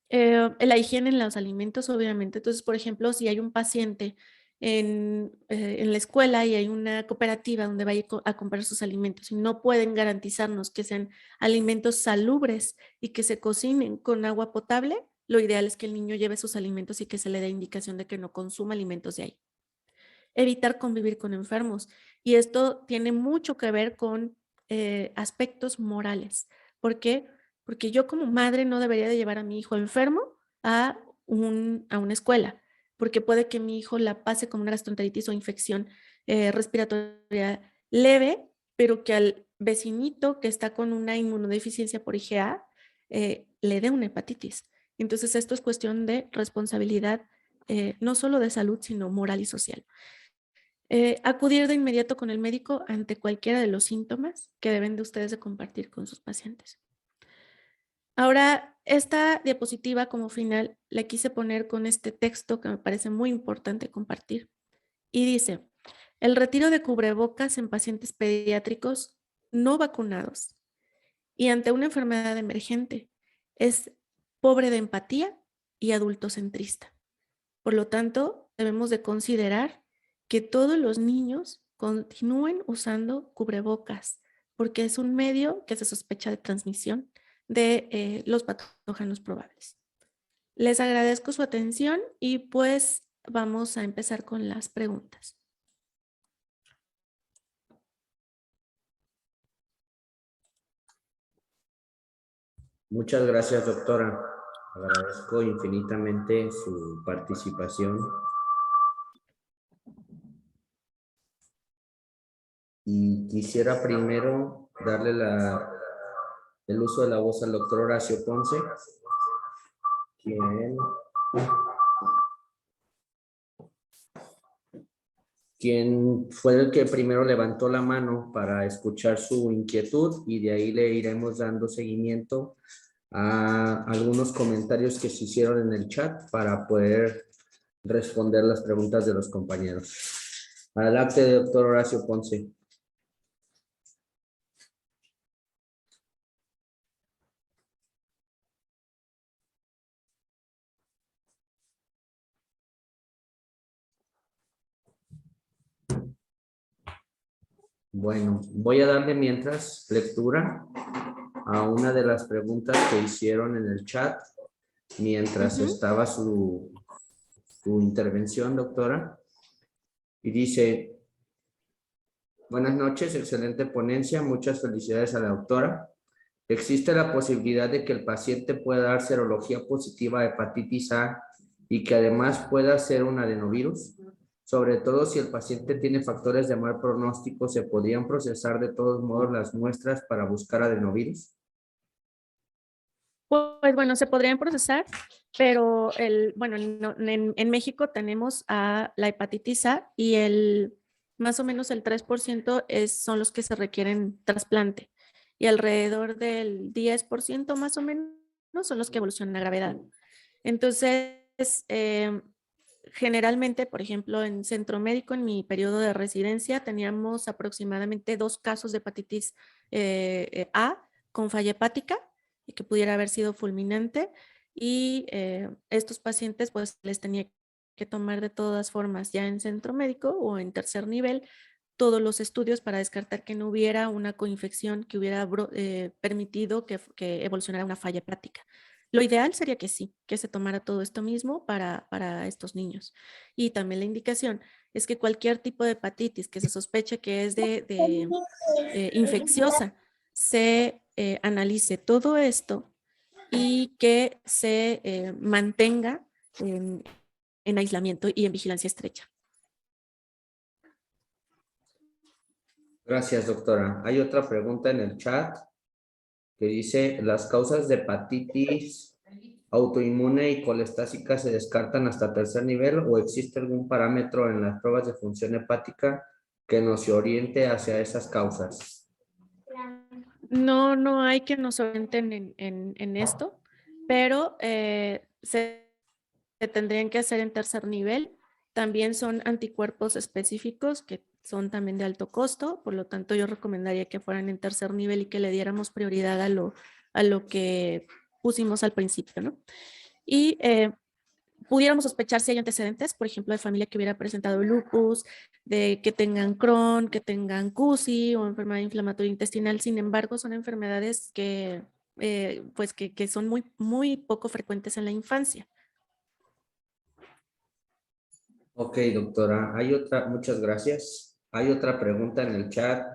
la higiene en los alimentos, obviamente. Entonces, por ejemplo, si hay un paciente en la escuela y hay una cooperativa donde vaya a comprar sus alimentos y no pueden garantizarnos que sean alimentos salubres y que se cocinen con agua potable, lo ideal es que el niño lleve sus alimentos y que se le dé indicación de que no consuma alimentos de ahí. Evitar convivir con enfermos. Y esto tiene mucho que ver con aspectos morales. ¿Por qué? Porque yo como madre no debería de llevar a mi hijo enfermo a, a una escuela, porque puede que mi hijo la pase con una gastroenteritis o infección respiratoria leve, pero que al vecinito que está con una inmunodeficiencia por IgA le dé una hepatitis. Entonces esto es cuestión de responsabilidad no solo de salud, sino moral y social. Acudir de inmediato con el médico ante cualquiera de los síntomas que deben de ustedes de compartir con sus pacientes. Ahora, esta diapositiva como final la quise poner con este texto que me parece muy importante compartir. Y dice, el retiro de cubrebocas en pacientes pediátricos no vacunados y ante una enfermedad emergente es pobre de empatía y adultocentrista. Por lo tanto, debemos de considerar que todos los niños continúen usando cubrebocas, porque es un medio que se sospecha de transmisión de los patógenos probables. Les agradezco su atención y pues vamos a empezar con las preguntas. Muchas gracias, doctora. Agradezco infinitamente su participación. Y quisiera primero darle el uso de la voz al doctor Horacio Ponce, quien fue el que primero levantó la mano para escuchar su inquietud, y de ahí le iremos dando seguimiento a algunos comentarios que se hicieron en el chat para poder responder las preguntas de los compañeros. Adelante, doctor Horacio Ponce. Bueno, voy a darle mientras lectura a una de las preguntas que hicieron en el chat mientras estaba su intervención, doctora. Y dice, buenas noches, excelente ponencia, muchas felicidades a la doctora. ¿Existe la posibilidad de que el paciente pueda dar serología positiva a hepatitis A y que además pueda ser un adenovirus? Sobre todo si el paciente tiene factores de mal pronóstico, ¿se podrían procesar de todos modos las muestras para buscar adenovirus? Pues bueno, se podrían procesar, pero bueno, en México tenemos a la hepatitis A y más o menos el 3% son los que se requieren trasplante y alrededor del 10% más o menos son los que evolucionan a gravedad. Entonces, generalmente, por ejemplo, en Centro Médico, en mi periodo de residencia, teníamos aproximadamente 2 casos de hepatitis A con falla hepática y que pudiera haber sido fulminante, y estos pacientes pues les tenía que tomar de todas formas ya en centro médico o en tercer nivel todos los estudios para descartar que no hubiera una coinfección que hubiera permitido que evolucionara una falla hepática. Lo ideal sería que sí, que se tomara todo esto mismo para estos niños. Y también la indicación es que cualquier tipo de hepatitis que se sospeche que es infecciosa, se analice todo esto y que se mantenga en aislamiento y en vigilancia estrecha. Gracias, doctora. Hay otra pregunta en el chat que dice, ¿las causas de hepatitis autoinmune y colestásica se descartan hasta tercer nivel o existe algún parámetro en las pruebas de función hepática que nos oriente hacia esas causas? No hay que nos orienten en esto, pero se tendrían que hacer en tercer nivel. También son anticuerpos específicos que son también de alto costo, por lo tanto yo recomendaría que fueran en tercer nivel y que le diéramos prioridad a lo que pusimos al principio, ¿no? Y pudiéramos sospechar si hay antecedentes, por ejemplo, de familia que hubiera presentado lupus, de que tengan Crohn, que tengan CUSI o enfermedad inflamatoria intestinal. Sin embargo, son enfermedades que, pues que son muy, muy poco frecuentes en la infancia. Ok, doctora. Muchas gracias. Hay otra pregunta en el chat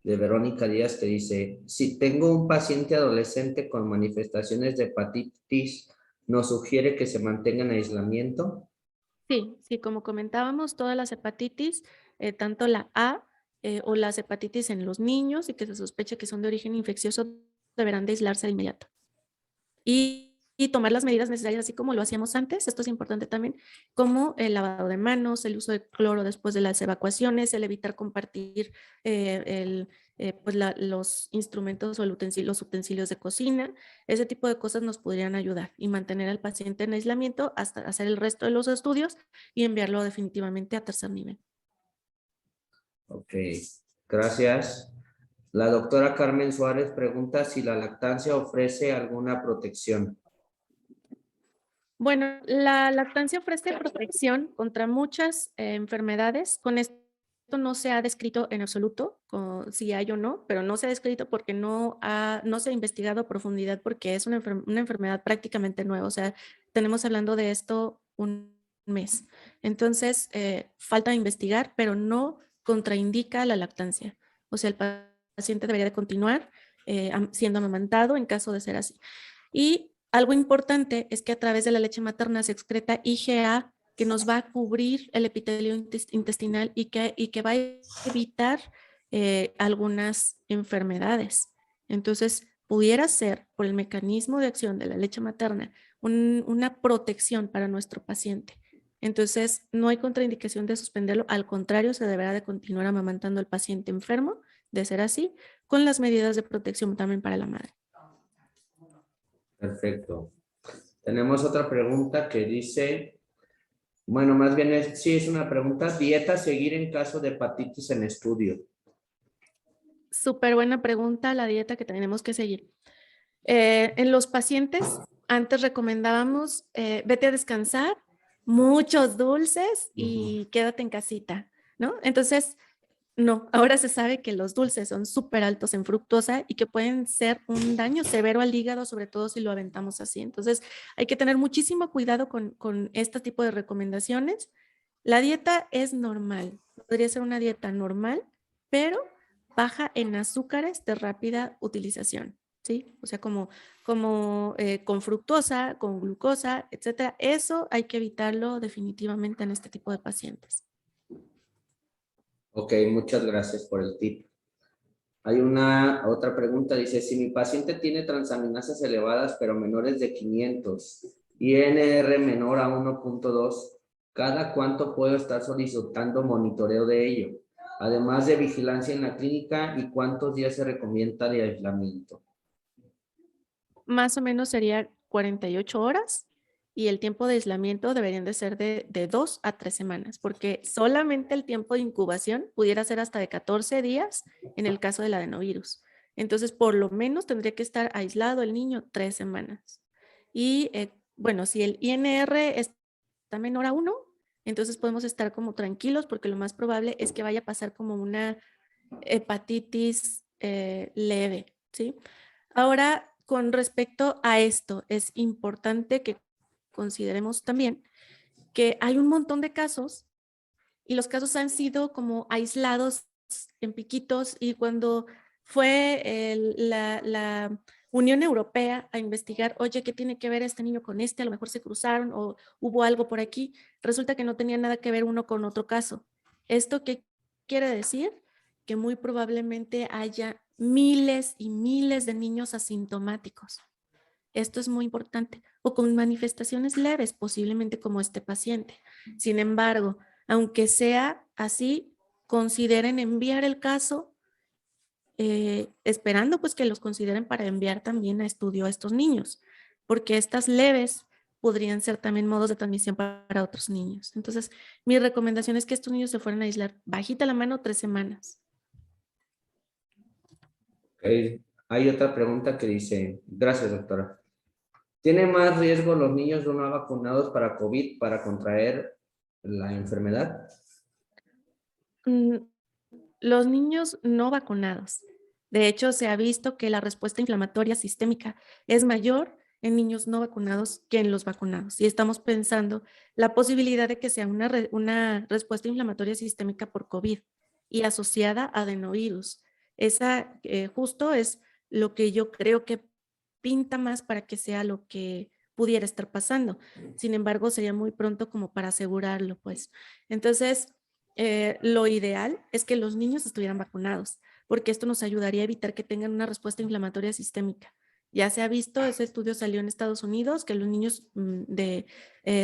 de Verónica Díaz que dice, si tengo un paciente adolescente con manifestaciones de hepatitis, ¿nos sugiere que se mantenga en aislamiento? Sí, sí, como comentábamos, todas las hepatitis, tanto la A o las hepatitis en los niños y que se sospeche que son de origen infeccioso, deberán de aislarse de inmediato. Y tomar las medidas necesarias, así como lo hacíamos antes, esto es importante también, como el lavado de manos, el uso de cloro después de las evacuaciones, el evitar compartir pues los instrumentos o los utensilios de cocina. Ese tipo de cosas nos podrían ayudar y mantener al paciente en aislamiento hasta hacer el resto de los estudios y enviarlo definitivamente a tercer nivel. Ok, gracias. La doctora Carmen Suárez pregunta si la lactancia ofrece alguna protección. Bueno, la lactancia ofrece protección contra muchas enfermedades. Con esto no se ha descrito en absoluto si hay o no, pero no se ha descrito porque no se ha investigado a profundidad porque es una enfermedad prácticamente nueva. O sea, tenemos hablando de esto un mes. Entonces, falta investigar, pero no contraindica la lactancia. O sea, el paciente debería de continuar siendo amamantado en caso de ser así. Y algo importante es que a través de la leche materna se excreta IgA que nos va a cubrir el epitelio intestinal y que va a evitar algunas enfermedades. Entonces, pudiera ser por el mecanismo de acción de la leche materna una protección para nuestro paciente. Entonces, no hay contraindicación de suspenderlo, al contrario, se deberá de continuar amamantando al paciente enfermo, de ser así, con las medidas de protección también para la madre. Perfecto. Tenemos otra pregunta que dice, bueno, más bien sí es una pregunta, dieta a seguir en caso de hepatitis en estudio. Súper buena pregunta, la dieta que tenemos que seguir. En los pacientes, antes recomendábamos, vete a descansar, muchos dulces y quédate en casita, ¿no? Entonces, no, ahora se sabe que los dulces son súper altos en fructosa y que pueden ser un daño severo al hígado, sobre todo si lo aventamos así. Entonces, hay que tener muchísimo cuidado con este tipo de recomendaciones. La dieta es normal, podría ser una dieta normal, pero baja en azúcares de rápida utilización, ¿sí? O sea, como con fructosa, con glucosa, etcétera. Eso hay que evitarlo definitivamente en este tipo de pacientes. Ok, muchas gracias por el tip. Hay una otra pregunta, dice, si mi paciente tiene transaminasas elevadas pero menores de 500 y NR menor a 1.2, ¿cada cuánto puedo estar solicitando monitoreo de ello? Además de vigilancia en la clínica y cuántos días se recomienda de aislamiento. Más o menos sería 48 horas y el tiempo de aislamiento deberían de ser de 2 a 3 semanas, porque solamente el tiempo de incubación pudiera ser hasta de 14 días en el caso del adenovirus. Entonces, por lo menos tendría que estar aislado el niño 3 semanas. Y bueno, si el INR está menor a 1, entonces podemos estar como tranquilos porque lo más probable es que vaya a pasar como una hepatitis leve, ¿sí? Ahora, con respecto a esto, es importante que consideremos también que hay un montón de casos y los casos han sido como aislados en piquitos y cuando fue la Unión Europea a investigar, oye, ¿qué tiene que ver este niño con este? A lo mejor se cruzaron o hubo algo por aquí. Resulta que no tenía nada que ver uno con otro caso. ¿Esto qué quiere decir? Que muy probablemente haya miles y miles de niños asintomáticos. Esto es muy importante. O con manifestaciones leves, posiblemente como este paciente. Sin embargo, aunque sea así, consideren enviar el caso, esperando pues que los consideren para enviar también a estudio a estos niños, porque estas leves podrían ser también modos de transmisión para otros niños. Entonces, mi recomendación es que estos niños se fueran a aislar bajita la mano 3 semanas. Hay otra pregunta que dice, gracias doctora. ¿Tiene más riesgo los niños no vacunados para COVID para contraer la enfermedad? Mm, Los niños no vacunados. De hecho, se ha visto que la respuesta inflamatoria sistémica es mayor en niños no vacunados que en los vacunados. Y estamos pensando la posibilidad de que sea una respuesta inflamatoria sistémica por COVID y asociada a adenovirus. Esa justo es lo que yo creo que pinta más para que sea lo que pudiera estar pasando. Sin embargo, sería muy pronto como para asegurarlo, pues. Entonces, lo ideal es que los niños estuvieran vacunados, porque esto nos ayudaría a evitar que tengan una respuesta inflamatoria sistémica. Ya se ha visto, ese estudio salió en Estados Unidos, que los niños de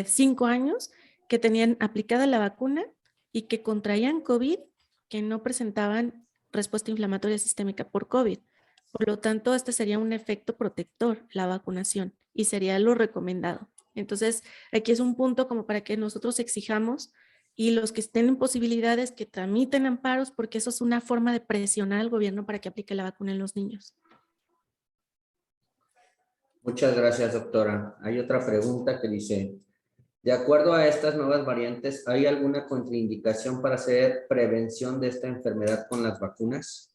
5 años que tenían aplicada la vacuna y que contraían COVID, que no presentaban respuesta inflamatoria sistémica por COVID. Por lo tanto, este sería un efecto protector, la vacunación, y sería lo recomendado. Entonces, aquí es un punto como para que nosotros exijamos y los que estén en posibilidades que tramiten amparos, porque eso es una forma de presionar al gobierno para que aplique la vacuna en los niños. Muchas gracias, doctora. Hay otra pregunta que dice, de acuerdo a estas nuevas variantes, ¿hay alguna contraindicación para hacer prevención de esta enfermedad con las vacunas?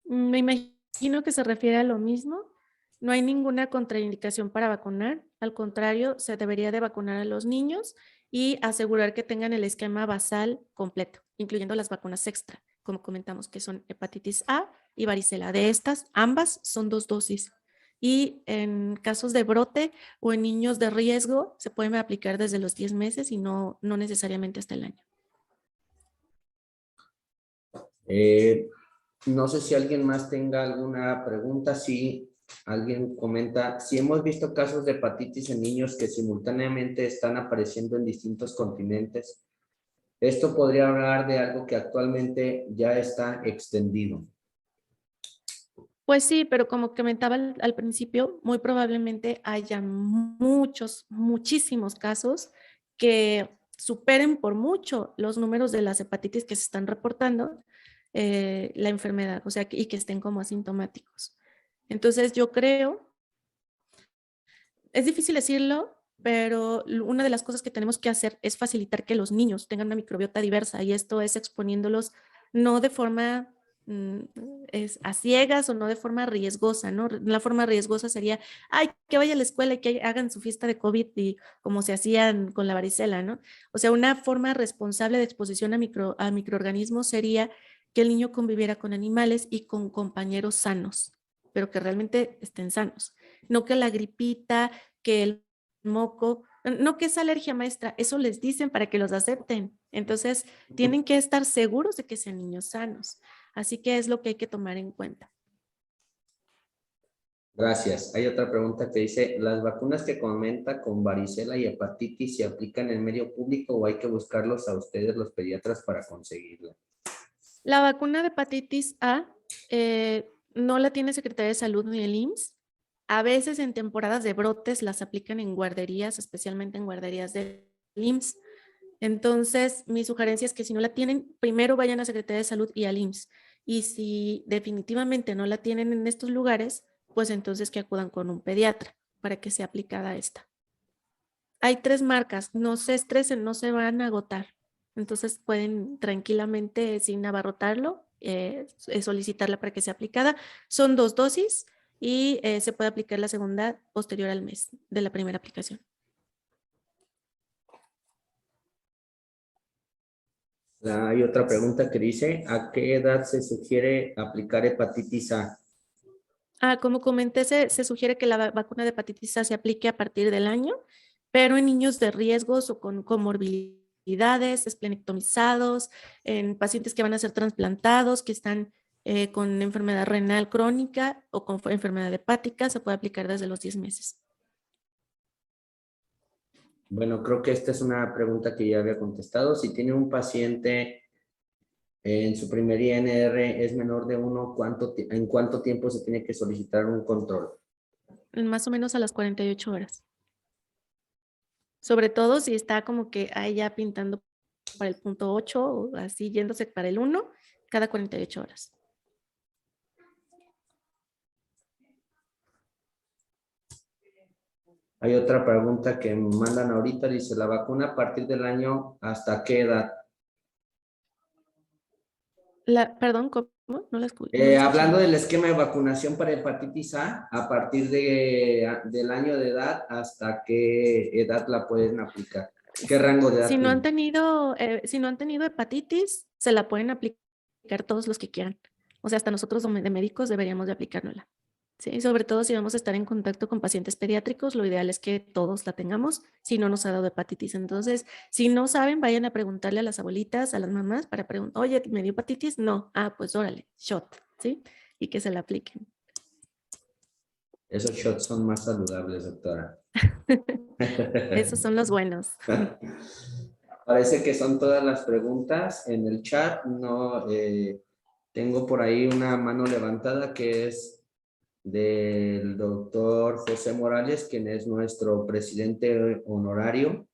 Me imagino que se refiere a lo mismo. No hay ninguna contraindicación para vacunar. Al contrario, se debería de vacunar a los niños y asegurar que tengan el esquema basal completo, incluyendo las vacunas extra, como comentamos, que son hepatitis A y varicela. De estas, ambas son 2 dosis. Y en casos de brote o en niños de riesgo, se pueden aplicar desde los 10 meses y no necesariamente hasta el año. Eh, no sé si alguien más tenga alguna pregunta. Si alguien comenta, si hemos visto casos de hepatitis en niños que simultáneamente están apareciendo en distintos continentes, esto podría hablar de algo que actualmente ya está extendido. Pues sí, pero como comentaba al principio, muy probablemente haya muchísimos casos que superen por mucho los números de las hepatitis que se están reportando la enfermedad, o sea, y que estén como asintomáticos. Entonces yo creo, es difícil decirlo, pero una de las cosas que tenemos que hacer es facilitar que los niños tengan una microbiota diversa y esto es exponiéndolos no de forma mm, a ciegas o no de forma riesgosa, ¿no? La forma riesgosa sería, ay, que vaya a la escuela y que hagan su fiesta de COVID y como se hacían con la varicela, ¿no? O sea, una forma responsable de exposición a microorganismos sería que el niño conviviera con animales y con compañeros sanos, pero que realmente estén sanos. No que la gripita, que el moco, no que es alergia maestra, eso les dicen para que los acepten. Entonces, tienen que estar seguros de que sean niños sanos. Así que es lo que hay que tomar en cuenta. Gracias. Hay otra pregunta que dice, ¿las vacunas que comenta con varicela y hepatitis se aplican en medio público o hay que buscarlos a ustedes los pediatras para conseguirla? La vacuna de hepatitis A no la tiene Secretaría de Salud ni el IMSS. A veces en temporadas de brotes las aplican en guarderías, especialmente en guarderías del IMSS. Entonces, mi sugerencia es que si no la tienen, primero vayan a Secretaría de Salud y al IMSS. Y si definitivamente no la tienen en estos lugares, pues entonces que acudan con un pediatra para que sea aplicada esta. Hay 3 marcas, no se estresen, no se van a agotar. Entonces pueden tranquilamente, sin abarrotarlo, solicitarla para que sea aplicada. Son 2 dosis y se puede aplicar la segunda posterior al mes de la primera aplicación. Hay otra pregunta que dice, ¿a qué edad se sugiere aplicar hepatitis A? Como comenté, se sugiere que la vacuna de hepatitis A se aplique a partir del año, pero en niños de riesgos o con comorbilidades, esplenectomizados, en pacientes que van a ser trasplantados, que están con enfermedad renal crónica o con enfermedad hepática, se puede aplicar desde los 10 meses. Bueno, creo que esta es una pregunta que ya había contestado. Si tiene un paciente en su primer INR es menor de 1, ¿en cuánto tiempo se tiene que solicitar un control? Más o menos a las 48 horas. Sobre todo si está como que ahí ya pintando para el punto 8 o así yéndose para el 1, cada 48 horas. Hay otra pregunta que me mandan ahorita, dice, ¿la vacuna a partir del año hasta qué edad? Perdón, ¿cómo? No la escuché Hablando bien. del esquema de vacunación para hepatitis A partir del año de edad, ¿hasta qué edad la pueden aplicar? ¿Qué rango de edad tiene? Si no han tenido hepatitis, se la pueden aplicar todos los que quieran. O sea, hasta nosotros de médicos deberíamos de aplicárnosla. Sí, sobre todo si vamos a estar en contacto con pacientes pediátricos, lo ideal es que todos la tengamos si no nos ha dado hepatitis. Entonces, si no saben, vayan a preguntarle a las abuelitas, a las mamás para preguntar, oye, ¿me dio hepatitis? No. Ah, pues órale, shot, ¿sí? Y que se la apliquen. Esos shots son más saludables, doctora. Esos son los buenos. Parece que son todas las preguntas en el chat. No, tengo por ahí una mano levantada que es del doctor José Morales, quien es nuestro presidente honorario,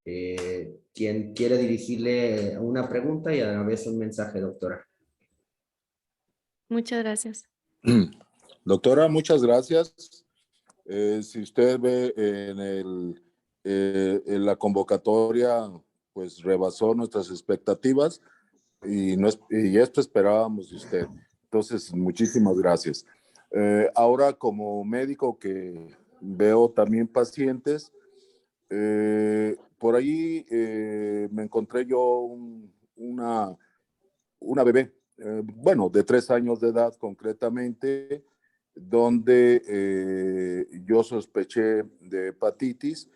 quien quiere dirigirle una pregunta y a la vez un mensaje, doctora. Muchas gracias. Doctora, muchas gracias. Si usted ve en la convocatoria, pues rebasó nuestras expectativas y esto esperábamos de usted. Entonces, muchísimas gracias. Ahora, como médico que veo también pacientes, por ahí me encontré yo una bebé, bueno, de 3 años de edad concretamente, donde yo sospeché de hepatitis.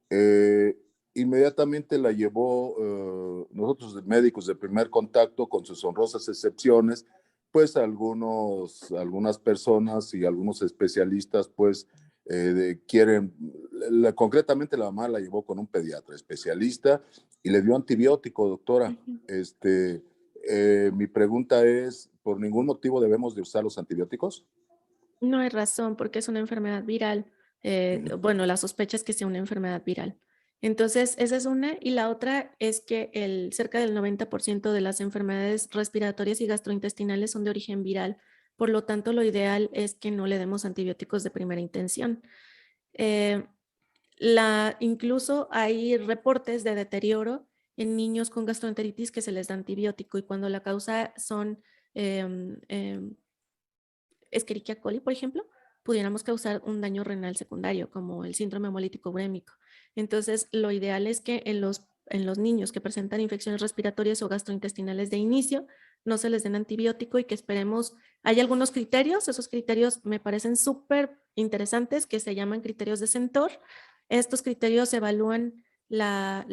eh, Inmediatamente la llevó, nosotros médicos de primer contacto, con sus honrosas excepciones, pues algunas personas y algunos especialistas, pues quieren, concretamente la mamá la llevó con un pediatra especialista y le dio antibiótico, doctora. Ujú. Mi pregunta es, ¿por ningún motivo debemos de usar los antibióticos? No hay razón porque es una enfermedad viral. Bueno, la sospecha es que sea una enfermedad viral. Entonces, esa es una. Y la otra es que cerca del 90% de las enfermedades respiratorias y gastrointestinales son de origen viral. Por lo tanto, lo ideal es que no le demos antibióticos de primera intención. Eh, Incluso hay reportes de deterioro en niños con gastroenteritis que se les da antibiótico y cuando la causa son em, em, Escherichia coli, por ejemplo, pudiéramos causar un daño renal secundario, como el síndrome hemolítico urémico. Entonces, lo ideal es que en los niños que presentan infecciones respiratorias o gastrointestinales de inicio, no se les den antibiótico y que esperemos. Hay algunos criterios, esos criterios me parecen súper interesantes, que se llaman criterios de Centor. Estos criterios evalúan la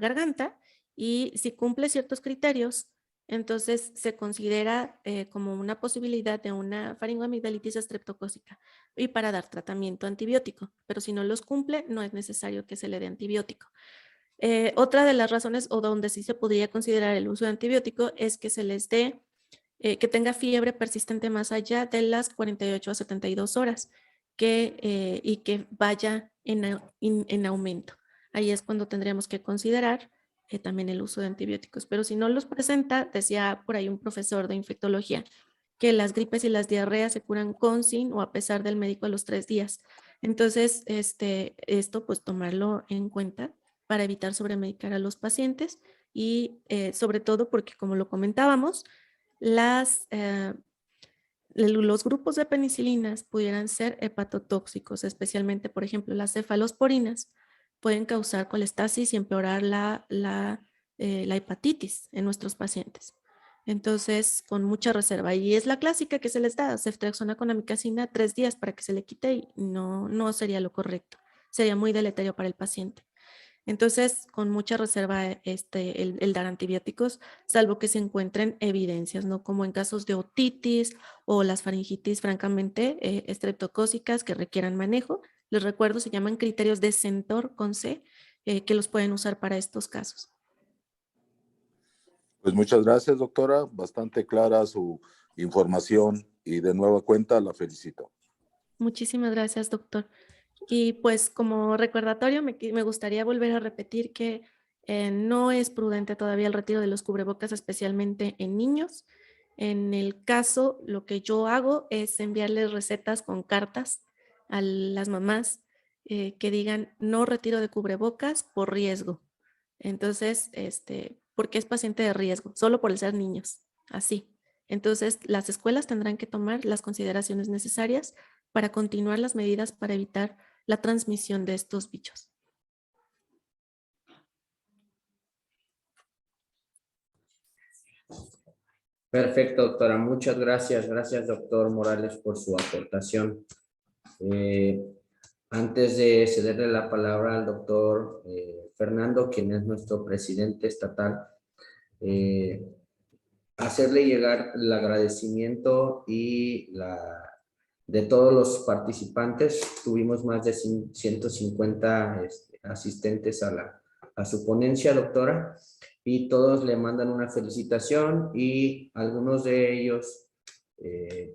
garganta y si cumple ciertos criterios, entonces se considera como una posibilidad de una faringoamigdalitis estreptocócica y para dar tratamiento antibiótico, pero si no los cumple, no es necesario que se le dé antibiótico. Otra de las razones o donde sí se podría considerar el uso de antibiótico es que se les dé, que tenga fiebre persistente más allá de las 48 a 72 horas y que vaya en aumento. Ahí es cuando tendríamos que considerar también el uso de antibióticos. Pero si no los presenta, decía por ahí un profesor de infectología, que las gripes y las diarreas se curan con, sin o a pesar del médico a los 3 días. Entonces, esto pues tomarlo en cuenta para evitar sobremedicar a los pacientes y sobre todo porque como lo comentábamos, los grupos de penicilinas pudieran ser hepatotóxicos, especialmente, por ejemplo, las cefalosporinas pueden causar colestasis y empeorar la hepatitis en nuestros pacientes. Entonces, con mucha reserva. Y es la clásica que se les da, ceftriaxona con amicacina 3 días para que se le quite y no sería lo correcto. Sería muy deleterio para el paciente. Entonces, con mucha reserva el dar antibióticos, salvo que se encuentren evidencias, ¿no? Como en casos de otitis o las faringitis francamente estreptocócicas que requieran manejo. Les recuerdo, se llaman criterios de Centor con C, que los pueden usar para estos casos. Pues muchas gracias, doctora. Bastante clara su información y de nueva cuenta la felicito. Muchísimas gracias, doctor. Y pues como recordatorio, me gustaría volver a repetir que no es prudente todavía el retiro de los cubrebocas, especialmente en niños. En el caso, lo que yo hago es enviarles recetas con cartas a las mamás que digan no retiro de cubrebocas por riesgo. Entonces, porque es paciente de riesgo, solo por el ser niños, así. Entonces, las escuelas tendrán que tomar las consideraciones necesarias para continuar las medidas para evitar la transmisión de estos bichos. Perfecto, doctora. Muchas gracias. Gracias, doctor Morales, por su aportación. Antes de cederle la palabra al doctor Fernando, quien es nuestro presidente estatal, hacerle llegar el agradecimiento y de todos los participantes. Tuvimos más de 150 asistentes a su ponencia, doctora, y todos le mandan una felicitación y algunos de ellos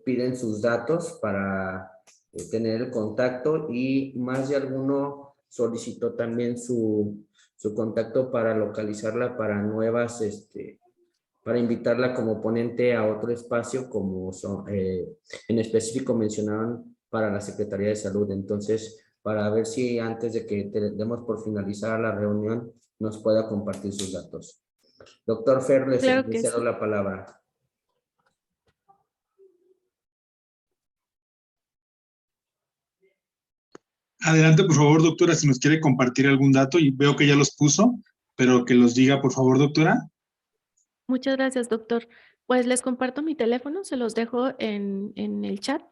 piden sus datos para tener el contacto, y más de alguno solicitó también su contacto para localizarla para nuevas, para invitarla como ponente a otro espacio, como en específico mencionaban para la Secretaría de Salud. Entonces, para ver si antes de que demos por finalizar la reunión, nos pueda compartir sus datos. Doctor Fer, le Claro que cedo sí. la palabra. Adelante, por favor, doctora, si nos quiere compartir algún dato, y veo que ya los puso, pero que los diga, por favor, doctora. Muchas gracias, doctor. Pues les comparto mi teléfono, se los dejo en el chat.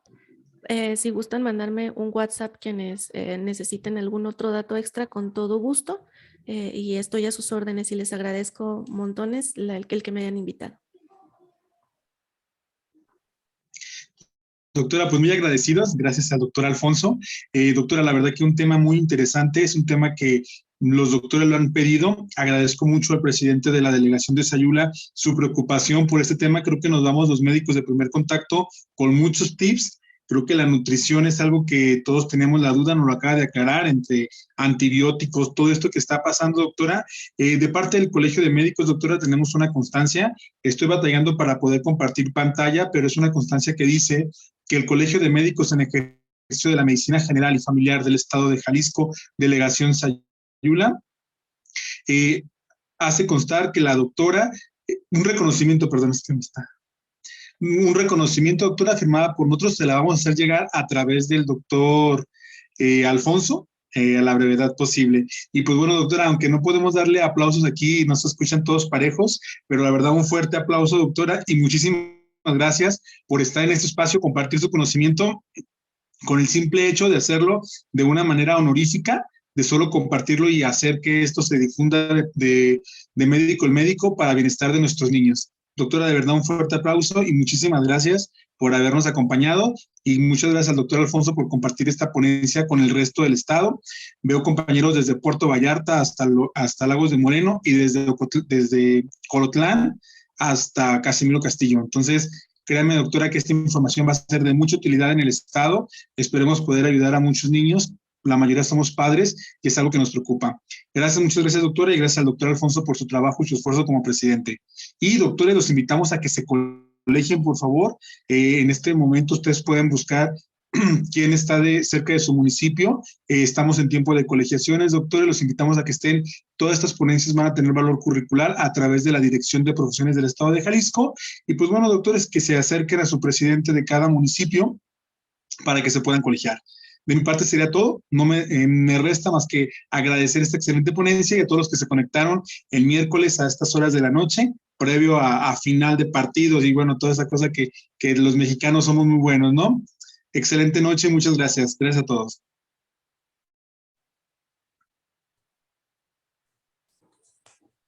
Si gustan mandarme un WhatsApp quienes necesiten algún otro dato extra, con todo gusto. Y estoy a sus órdenes y les agradezco montones el que me hayan invitado. Doctora, pues muy agradecidos, gracias al doctor Alfonso. Doctora, la verdad que un tema muy interesante, es un tema que los doctores lo han pedido. Agradezco mucho al presidente de la delegación de Sayula su preocupación por este tema. Creo que nos damos los médicos de primer contacto con muchos tips. Creo que la nutrición es algo que todos tenemos la duda, nos lo acaba de aclarar, entre antibióticos, todo esto que está pasando, doctora. De parte del Colegio de Médicos, doctora, tenemos una constancia. Estoy batallando para poder compartir pantalla, pero es una constancia que dice que el Colegio de Médicos en Ejercicio de la Medicina General y Familiar del Estado de Jalisco, Delegación Sayula, hace constar que la doctora, un reconocimiento, doctora, firmada por nosotros, se la vamos a hacer llegar a través del doctor Alfonso, a la brevedad posible. Y pues bueno, doctora, aunque no podemos darle aplausos aquí, nos escuchan todos parejos, pero la verdad un fuerte aplauso, doctora, y muchísimas gracias por estar en este espacio, compartir su conocimiento con el simple hecho de hacerlo de una manera honorífica, de solo compartirlo y hacer que esto se difunda de médico en médico para bienestar de nuestros niños. Doctora, de verdad un fuerte aplauso y muchísimas gracias por habernos acompañado, y muchas gracias al doctor Alfonso por compartir esta ponencia con el resto del estado. Veo compañeros desde Puerto Vallarta hasta Lagos de Moreno, y desde Colotlán hasta Casimiro Castillo. Entonces, créanme, doctora, que esta información va a ser de mucha utilidad en el estado. Esperemos poder ayudar a muchos niños. La mayoría somos padres y es algo que nos preocupa. Gracias, muchas gracias, doctora, y gracias al doctor Alfonso por su trabajo y su esfuerzo como presidente. Y, doctores, los invitamos a que se colegien, por favor. En este momento ustedes pueden buscar quién está cerca de su municipio. Estamos en tiempo de colegiaciones, doctores, los invitamos a que estén. Todas estas ponencias van a tener valor curricular a través de la Dirección de Profesiones del Estado de Jalisco. Y pues bueno, doctores, que se acerquen a su presidente de cada municipio para que se puedan colegiar. De mi parte sería todo. No me resta más que agradecer esta excelente ponencia y a todos los que se conectaron el miércoles a estas horas de la noche, previo a final de partidos y bueno, toda esa cosa que los mexicanos somos muy buenos, ¿no? Excelente noche, muchas gracias. Gracias a todos.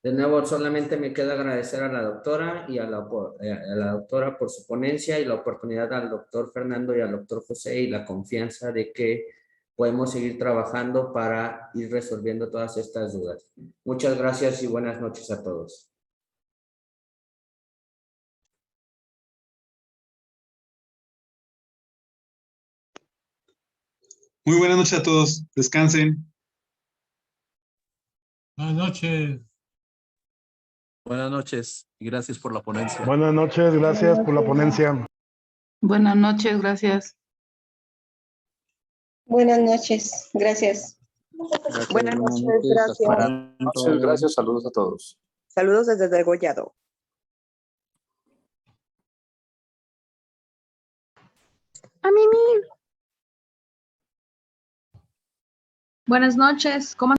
De nuevo, solamente me queda agradecer a la doctora y a la doctora por su ponencia, y la oportunidad al doctor Fernando y al doctor José, y la confianza de que podemos seguir trabajando para ir resolviendo todas estas dudas. Muchas gracias y buenas noches a todos. Muy buenas noches a todos. Descansen. Buenas noches. Buenas noches y gracias por la ponencia. Buenas noches, gracias por la ponencia. Buenas noches, gracias. Buenas noches, gracias. Gracias, Buenas noches, hasta gracias. pronto. Muchas gracias, saludos a todos. Saludos desde Degollado. A mí. Buenas noches, ¿cómo